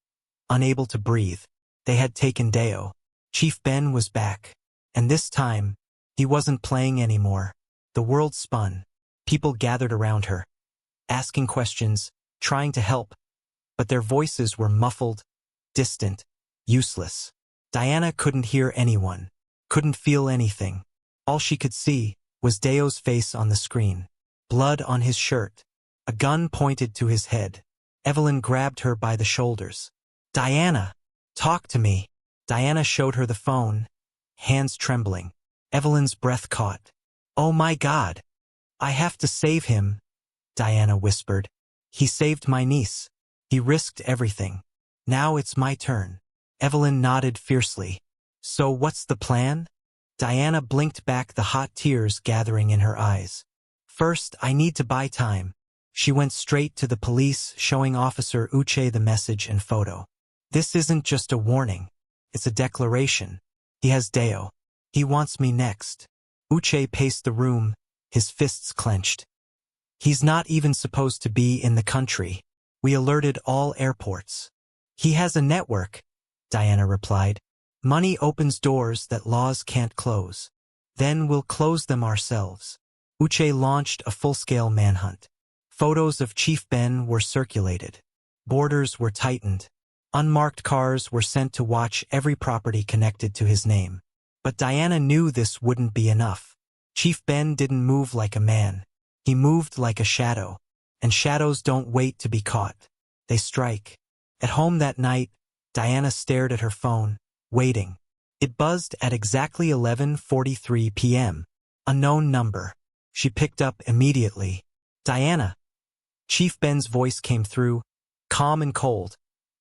unable to breathe. They had taken Deo. Chief Ben was back. And this time, he wasn't playing anymore. The world spun. People gathered around her, asking questions, trying to help, but their voices were muffled, distant, useless. Diana couldn't hear anyone, couldn't feel anything. All she could see was Deo's face on the screen. Blood on his shirt. A gun pointed to his head. Evelyn grabbed her by the shoulders. Diana! Talk to me! Diana showed her the phone, hands trembling. Evelyn's breath caught. Oh my God! I have to save him, Diana whispered. He saved my niece. He risked everything. Now it's my turn. Evelyn nodded fiercely. So what's the plan? Diana blinked back, the hot tears gathering in her eyes. First, I need to buy time. She went straight to the police, showing Officer Uche the message and photo. This isn't just a warning. It's a declaration. He has Deo. He wants me next. Uche paced the room, his fists clenched. He's not even supposed to be in the country. We alerted all airports. He has a network, Diana replied. Money opens doors that laws can't close. Then we'll close them ourselves. Uche launched a full-scale manhunt. Photos of Chief Ben were circulated. Borders were tightened. Unmarked cars were sent to watch every property connected to his name. But Diana knew this wouldn't be enough. Chief Ben didn't move like a man. He moved like a shadow. And shadows don't wait to be caught. They strike. At home that night, Diana stared at her phone, waiting. It buzzed at exactly 11:43 p.m. Unknown number. She picked up immediately. Diana. Chief Ben's voice came through, calm and cold,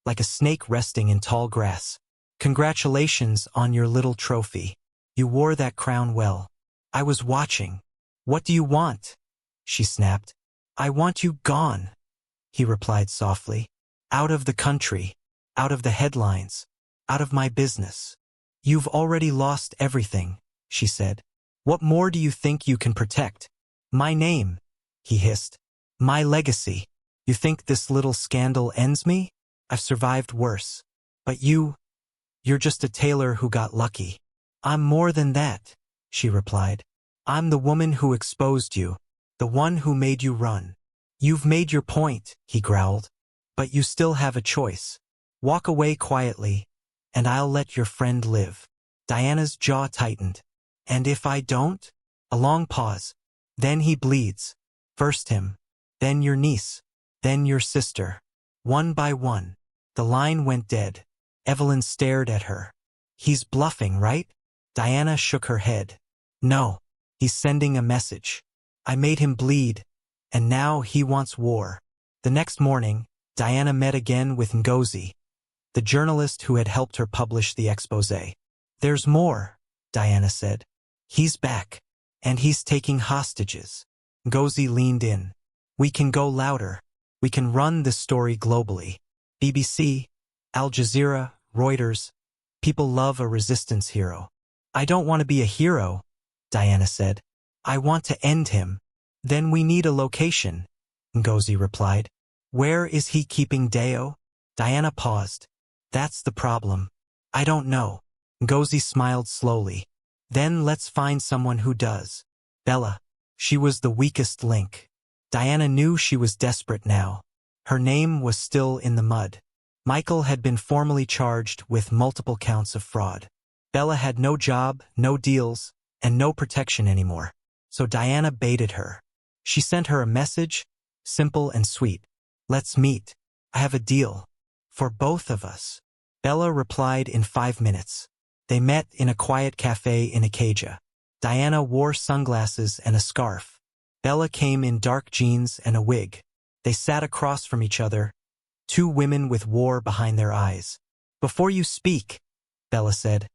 like a snake resting in tall grass. Congratulations on your little trophy. You wore that crown well. I was watching. What do you want? She snapped. I want you gone, he replied softly. Out of the country, out of the headlines, out of my business. You've already lost everything, she said. What more do you think you can protect? My name, he hissed. My legacy. You think this little scandal ends me? I've survived worse. But you're just a tailor who got lucky. I'm more than that, she replied. I'm the woman who exposed you, the one who made you run. You've made your point, he growled. But you still have a choice. Walk away quietly, and I'll let your friend live. Diana's jaw tightened. And if I don't? A long pause. Then he bleeds. First him, then your niece, then your sister. One by one. The line went dead. Evelyn stared at her. He's bluffing, right? Diana shook her head. No, he's sending a message. I made him bleed, and now he wants war. The next morning, Diana met again with Ngozi, the journalist who had helped her publish the exposé. There's more, Diana said. He's back, and he's taking hostages. Ngozi leaned in. We can go louder. We can run this story globally. BBC, Al Jazeera, Reuters. People love a resistance hero. I don't want to be a hero, Diana said. I want to end him. Then we need a location, Ngozi replied. Where is he keeping Deo? Diana paused. That's the problem. I don't know. Ngozi smiled slowly. Then let's find someone who does. Bella. She was the weakest link. Diana knew she was desperate now. Her name was still in the mud. Michael had been formally charged with multiple counts of fraud. Bella had no job, no deals, and no protection anymore. So Diana baited her. She sent her a message, simple and sweet. Let's meet. I have a deal. For both of us. Bella replied in 5 minutes. They met in a quiet cafe in Acadia. Diana wore sunglasses and a scarf. Bella came in dark jeans and a wig. They sat across from each other, two women with war behind their eyes. Before you speak, Bella said.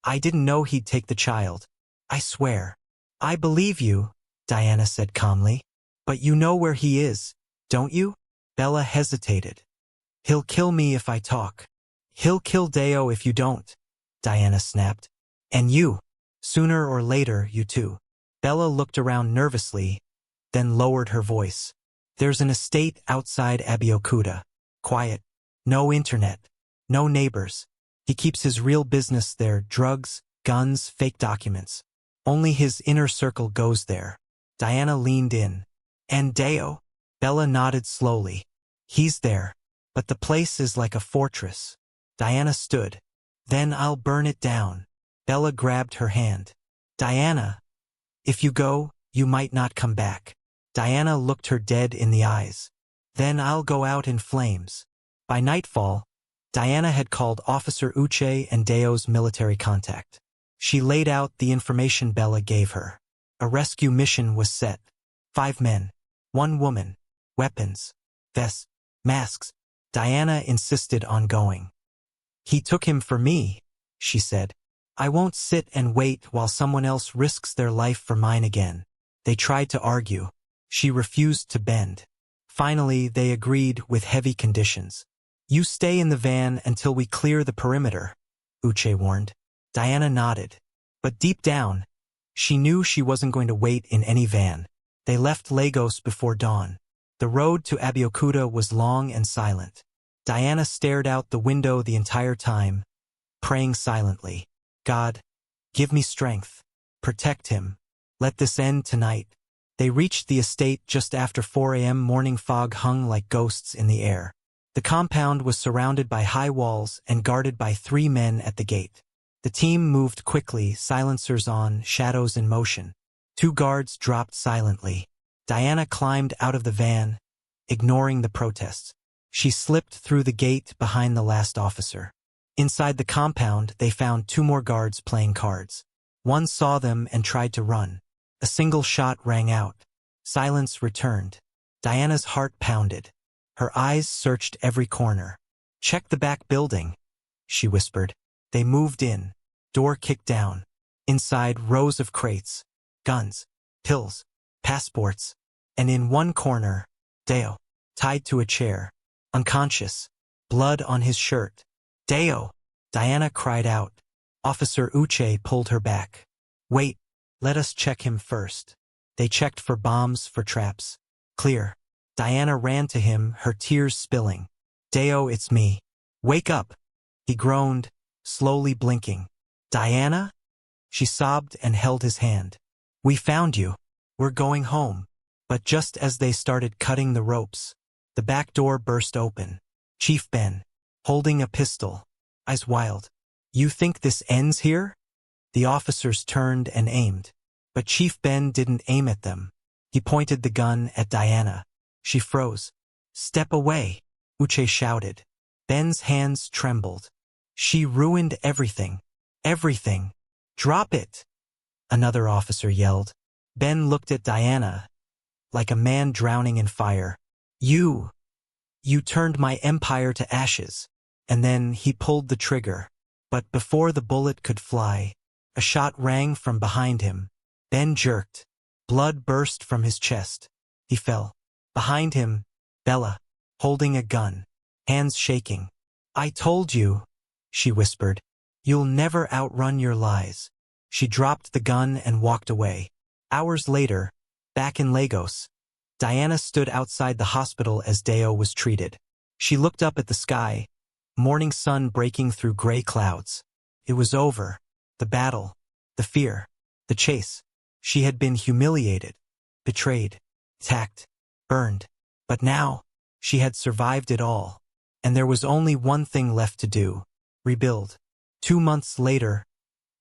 I didn't know he'd take the child. I swear. I believe you, Diana said calmly. But you know where he is, don't you? Bella hesitated. He'll kill me if I talk. He'll kill Deo if you don't, Diana snapped. And you. Sooner or later, you too. Bella looked around nervously, then lowered her voice. There's an estate outside Abeokuta. Quiet. No internet. No neighbors. He keeps his real business there, drugs, guns, fake documents. Only his inner circle goes there. Diana leaned in. And Deo? Bella nodded slowly. He's there. But the place is like a fortress. Diana stood. Then I'll burn it down. Bella grabbed her hand. Diana, if you go, you might not come back. Diana looked her dead in the eyes. Then I'll go out in flames. By nightfall, Diana had called Officer Uche and Deo's military contact. She laid out the information Bella gave her. A rescue mission was set. 5 men, 1 woman, weapons, vests, masks. Diana insisted on going. He took him for me, she said. I won't sit and wait while someone else risks their life for mine again. They tried to argue. She refused to bend. Finally, they agreed with heavy conditions. You stay in the van until we clear the perimeter, Uche warned. Diana nodded. But deep down, she knew she wasn't going to wait in any van. They left Lagos before dawn. The road to Abeokuta was long and silent. Diana stared out the window the entire time, praying silently. God, give me strength. Protect him. Let this end tonight. They reached the estate just after 4 a.m. Morning fog hung like ghosts in the air. The compound was surrounded by high walls and guarded by 3 men at the gate. The team moved quickly, silencers on, shadows in motion. 2 guards dropped silently. Diana climbed out of the van, ignoring the protests. She slipped through the gate behind the last officer. Inside the compound, they found 2 more guards playing cards. One saw them and tried to run. A single shot rang out. Silence returned. Diana's heart pounded. Her eyes searched every corner. Check the back building, she whispered. They moved in. Door kicked down. Inside, rows of crates. Guns, pills, passports. And in one corner, Deo, tied to a chair, unconscious, blood on his shirt. Deo! Diana cried out. Officer Uche pulled her back. Wait, let us check him first. They checked for bombs, for traps. Clear. Diana ran to him, her tears spilling. Deo, it's me. Wake up! He groaned, slowly blinking. Diana? She sobbed and held his hand. We found you. We're going home. But just as they started cutting the ropes, the back door burst open. Chief Ben, holding a pistol, eyes wild. You think this ends here? The officers turned and aimed. But Chief Ben didn't aim at them. He pointed the gun at Diana. She froze. Step away, Uche shouted. Ben's hands trembled. She ruined everything. Everything. Drop it! Another officer yelled. Ben looked at Diana, like a man drowning in fire. You turned my empire to ashes. And then he pulled the trigger. But before the bullet could fly, a shot rang from behind him. Ben jerked. Blood burst from his chest. He fell. Behind him, Bella, holding a gun, hands shaking. I told you, she whispered. You'll never outrun your lies. She dropped the gun and walked away. Hours later, back in Lagos, Diana stood outside the hospital as Deo was treated. She looked up at the sky, morning sun breaking through gray clouds. It was over. The battle, the fear, the chase. She had been humiliated, betrayed, attacked, burned. But now, she had survived it all. And there was only one thing left to do: rebuild. 2 months later,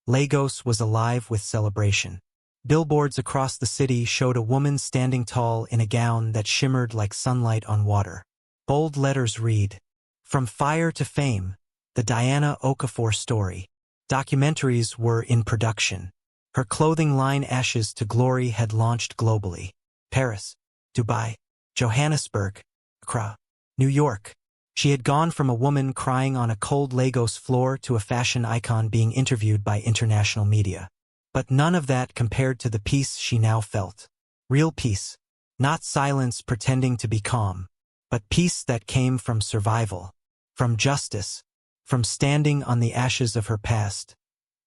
Lagos was alive with celebration. Billboards across the city showed a woman standing tall in a gown that shimmered like sunlight on water. Bold letters read, "From Fire to Fame, the Diana Okafor story." Documentaries were in production. Her clothing line Ashes to Glory had launched globally. Paris, Dubai, Johannesburg, Accra, New York. She had gone from a woman crying on a cold Lagos floor to a fashion icon being interviewed by international media. But none of that compared to the peace she now felt. Real peace. Not silence pretending to be calm, but peace that came from survival, from justice, from standing on the ashes of her past,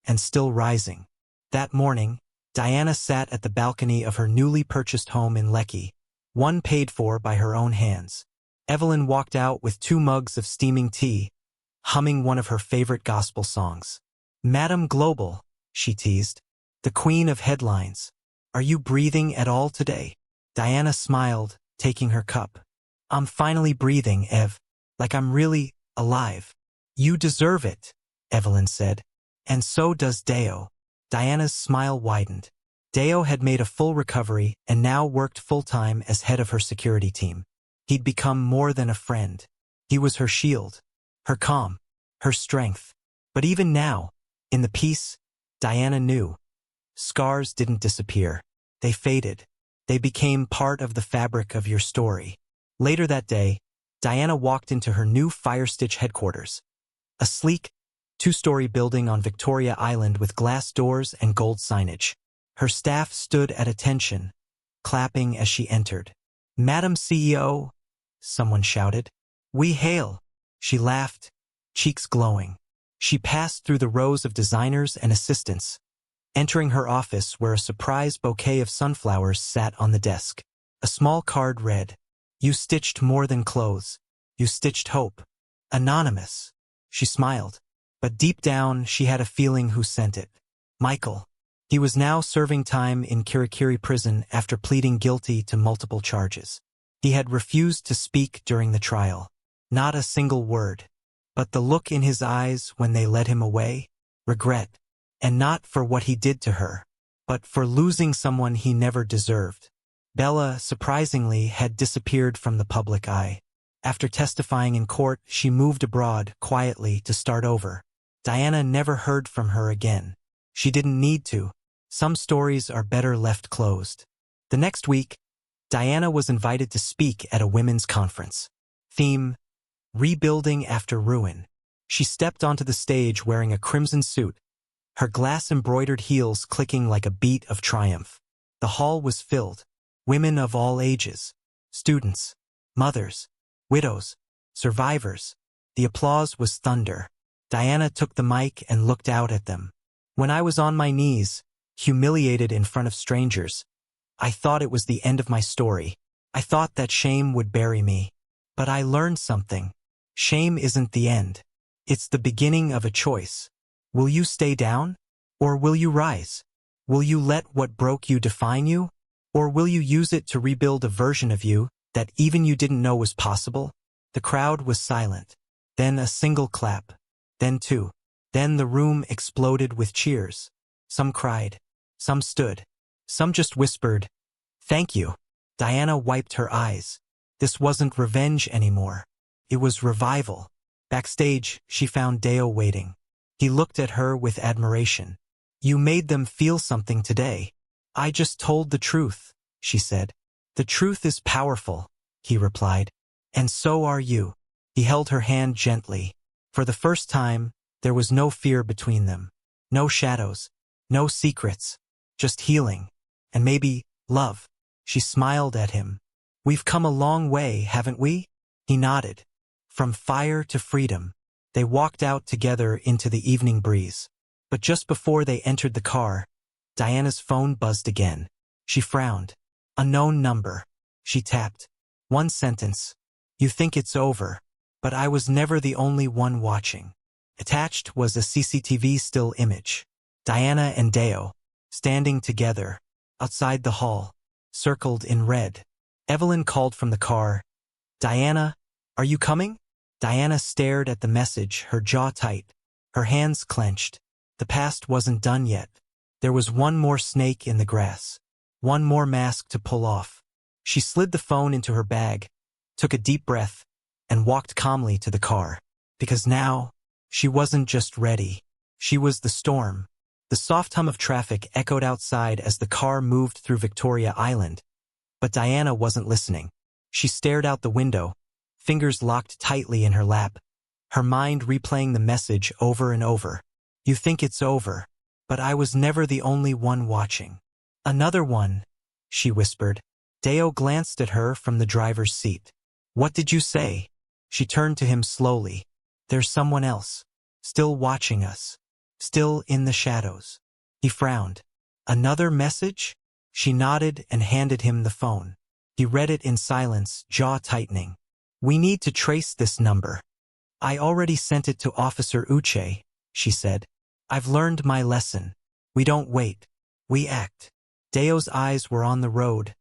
and still rising. That morning, Diana sat at the balcony of her newly purchased home in Lekki, one paid for by her own hands. Evelyn walked out with 2 mugs of steaming tea, humming one of her favorite gospel songs. Madam Global, she teased, the queen of headlines. Are you breathing at all today? Diana smiled, taking her cup. I'm finally breathing, Ev. Like I'm really alive. You deserve it, Evelyn said. And so does Deo. Diana's smile widened. Deo had made a full recovery and now worked full-time as head of her security team. He'd become more than a friend. He was her shield, her calm, her strength. But even now, in the peace, Diana knew. Scars didn't disappear. They faded. They became part of the fabric of your story. Later that day, Diana walked into her new Firestitch headquarters. A sleek, two-story building on Victoria Island with glass doors and gold signage. Her staff stood at attention, clapping as she entered. "Madam CEO," someone shouted. "We hail." She laughed, cheeks glowing. She passed through the rows of designers and assistants, entering her office where a surprise bouquet of sunflowers sat on the desk. A small card read, "You stitched more than clothes. You stitched hope." Anonymous. She smiled, but deep down she had a feeling who sent it. Michael. He was now serving time in Kirikiri prison after pleading guilty to multiple charges. He had refused to speak during the trial. Not a single word. But the look in his eyes when they led him away? Regret. And not for what he did to her, but for losing someone he never deserved. Bella, surprisingly, had disappeared from the public eye. After testifying in court, she moved abroad, quietly, to start over. Diana never heard from her again. She didn't need to. Some stories are better left closed. The next week, Diana was invited to speak at a women's conference. Theme: Rebuilding After Ruin. She stepped onto the stage wearing a crimson suit, her glass-embroidered heels clicking like a beat of triumph. The hall was filled. Women of all ages. Students. Mothers. Widows. Survivors. The applause was thunder. Diana took the mic and looked out at them. "When I was on my knees, humiliated in front of strangers, I thought it was the end of my story. I thought that shame would bury me. But I learned something. Shame isn't the end. It's the beginning of a choice. Will you stay down? Or will you rise? Will you let what broke you define you? Or will you use it to rebuild a version of you that even you didn't know was possible?" The crowd was silent. Then a single clap. Then two. Then the room exploded with cheers. Some cried. Some stood. Some just whispered, "Thank you." Diana wiped her eyes. This wasn't revenge anymore. It was revival. Backstage, she found Deo waiting. He looked at her with admiration. "You made them feel something today." "I just told the truth," she said. "The truth is powerful," he replied. "And so are you." He held her hand gently. For the first time, there was no fear between them. No shadows. No secrets. Just healing. And maybe love. She smiled at him. "We've come a long way, haven't we?" He nodded. From fire to freedom. They walked out together into the evening breeze. But just before they entered the car, Diana's phone buzzed again. She frowned. Unknown number. She tapped. One sentence. "You think it's over. But I was never the only one watching." Attached was a CCTV still image. Diana and Deo, standing together, outside the hall, circled in red. Evelyn called from the car, "Diana, are you coming?" Diana stared at the message, her jaw tight, her hands clenched. The past wasn't done yet. There was one more snake in the grass. One more mask to pull off. She slid the phone into her bag, took a deep breath, and walked calmly to the car. Because now, she wasn't just ready. She was the storm. The soft hum of traffic echoed outside as the car moved through Victoria Island. But Diana wasn't listening. She stared out the window, fingers locked tightly in her lap, her mind replaying the message over and over. "You think it's over, but I was never the only one watching." "Another one," she whispered. Deo glanced at her from the driver's seat. "What did you say?" She turned to him slowly. "There's someone else, still watching us, still in the shadows." He frowned. "Another message?" She nodded and handed him the phone. He read it in silence, jaw tightening. "We need to trace this number." "I already sent it to Officer Uche," she said. "I've learned my lesson. We don't wait. We act." Deo's eyes were on the road,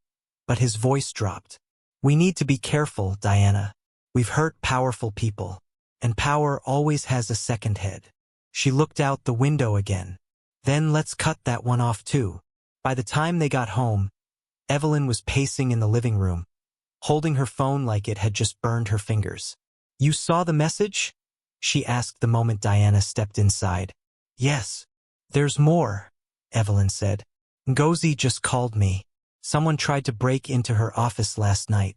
but his voice dropped. "We need to be careful, Diana. We've hurt powerful people. And power always has a second head. She looked out the window again. Then let's cut that one off too. By the time they got home, Evelyn was pacing in the living room, holding her phone like it had just burned her fingers. "You saw the message?" she asked the moment Diana stepped inside. "Yes. There's more," Evelyn said. "Ngozi just called me. Someone tried to break into her office last night.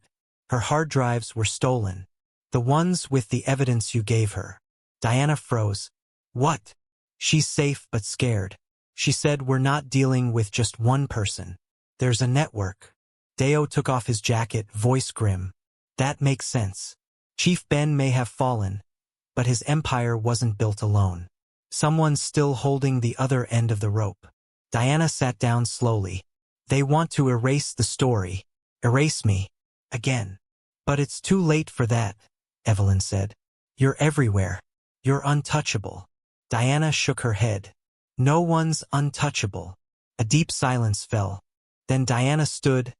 Her hard drives were stolen. The ones with the evidence you gave her." Diana froze. "What?" "She's safe but scared. She said we're not dealing with just one person. There's a network." Deo took off his jacket, voice grim. "That makes sense. Chief Ben may have fallen, but his empire wasn't built alone. Someone's still holding the other end of the rope." Diana sat down slowly. "They want to erase the story. Erase me. Again. But it's too late for that," Evelyn said. "You're everywhere. You're untouchable." Diana shook her head. "No one's untouchable." A deep silence fell. Then Diana stood,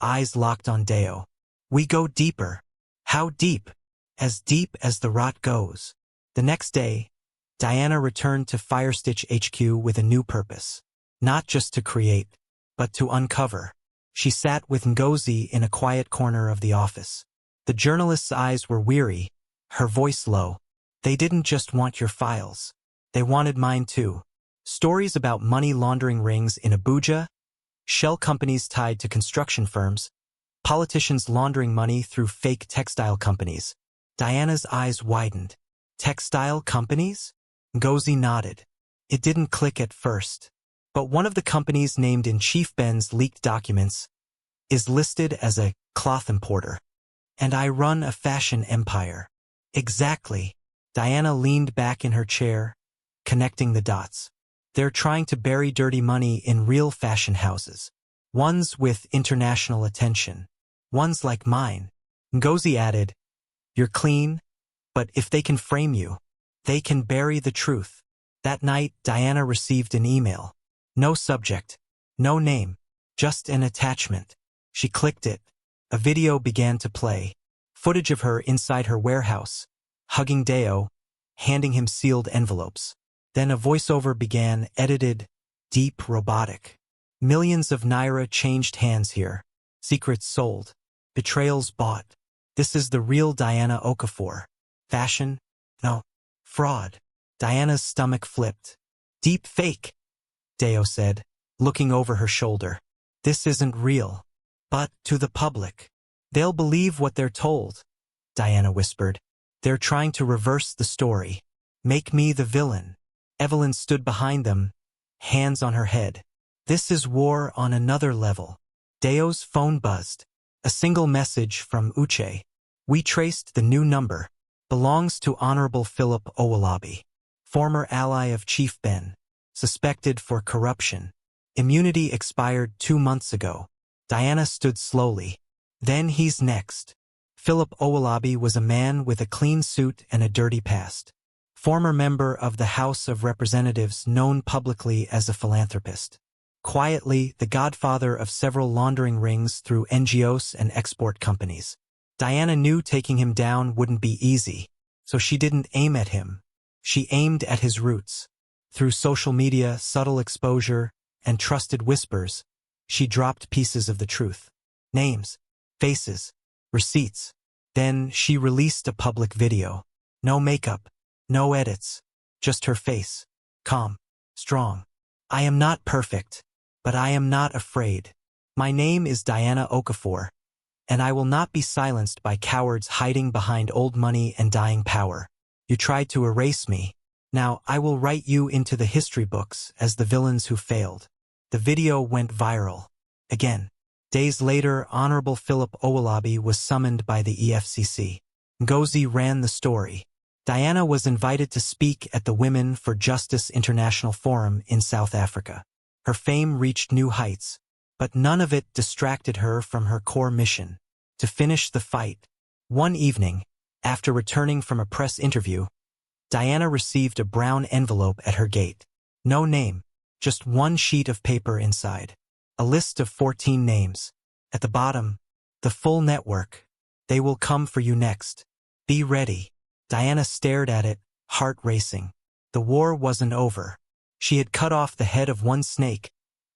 eyes locked on Deo. "We go deeper." "How deep?" "As deep as the rot goes." The next day, Diana returned to Firestitch HQ with a new purpose. Not just to create, but to uncover. She sat with Ngozi in a quiet corner of the office. The journalist's eyes were weary, her voice low. "They didn't just want your files. They wanted mine too. Stories about money laundering rings in Abuja, shell companies tied to construction firms, politicians laundering money through fake textile companies." Diana's eyes widened. "Textile companies?" Ngozi nodded. It didn't click at first. But one of the companies named in Chief Ben's leaked documents is listed as a cloth importer. "And I run a fashion empire." "Exactly." Diana leaned back in her chair, connecting the dots. "They're trying to bury dirty money in real fashion houses. Ones with international attention. Ones like mine." Ngozi added, "You're clean, but if they can frame you, they can bury the truth." That night, Diana received an email. No subject, no name, just an attachment. She clicked it. A video began to play. Footage of her inside her warehouse, hugging Deo, handing him sealed envelopes. Then a voiceover began, edited, deep, robotic. "Millions of naira changed hands here. Secrets sold. Betrayals bought. This is the real Diana Okafor. Fashion? No. Fraud." Diana's stomach flipped. "Deep fake," Deo said, looking over her shoulder. "This isn't real. But to the public. They'll believe what they're told," Diana whispered. "They're trying to reverse the story. Make me the villain." Evelyn stood behind them, hands on her head. "This is war on another level." Deo's phone buzzed. A single message from Uche. "We traced the new number. Belongs to Honorable Philip Owolabi, former ally of Chief Ben. Suspected for corruption. Immunity expired 2 months ago." Diana stood slowly. "Then he's next." Philip Owolabi was a man with a clean suit and a dirty past. Former member of the House of Representatives, known publicly as a philanthropist. Quietly, the godfather of several laundering rings through NGOs and export companies. Diana knew taking him down wouldn't be easy, so she didn't aim at him. She aimed at his roots. Through social media, subtle exposure, and trusted whispers, she dropped pieces of the truth. Names, faces, receipts. Then she released a public video. No makeup, no edits, just her face. Calm, strong. "I am not perfect, but I am not afraid. My name is Diana Okafor, and I will not be silenced by cowards hiding behind old money and dying power. You tried to erase me. Now I will write you into the history books as the villains who failed." The video went viral. Again. Days later, Honorable Philip Owolabi was summoned by the EFCC. Ngozi ran the story. Diana was invited to speak at the Women for Justice International Forum in South Africa. Her fame reached new heights, but none of it distracted her from her core mission: to finish the fight. One evening, after returning from a press interview, Diana received a brown envelope at her gate. No name, just one sheet of paper inside. A list of 14 names. At the bottom, the full network. "They will come for you next. Be ready." Diana stared at it, heart racing. The war wasn't over. She had cut off the head of one snake,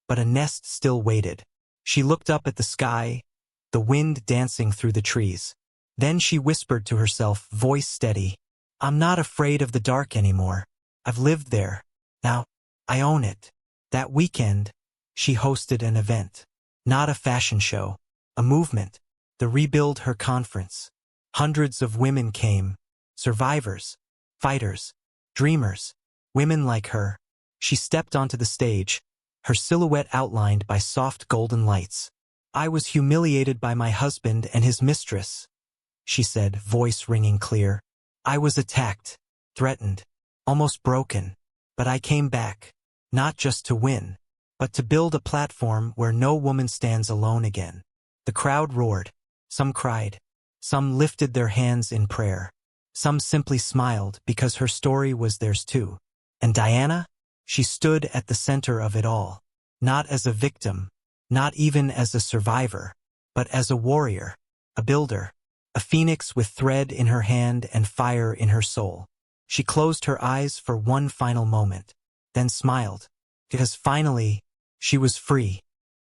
but a nest still waited. She looked up at the sky, the wind dancing through the trees. Then she whispered to herself, voice steady, "I'm not afraid of the dark anymore. I've lived there. Now, I own it." That weekend, she hosted an event. Not a fashion show, a movement, the Rebuild Her conference. Hundreds of women came, survivors, fighters, dreamers, women like her. She stepped onto the stage, her silhouette outlined by soft golden lights. "I was humiliated by my husband and his mistress," she said, voice ringing clear. "I was attacked, threatened, almost broken. But I came back, not just to win, but to build a platform where no woman stands alone again." The crowd roared. Some cried. Some lifted their hands in prayer. Some simply smiled because her story was theirs too. And Diana? She stood at the center of it all. Not as a victim, not even as a survivor, but as a warrior, a builder, a phoenix with thread in her hand and fire in her soul. She closed her eyes for one final moment, then smiled, because finally, she was free.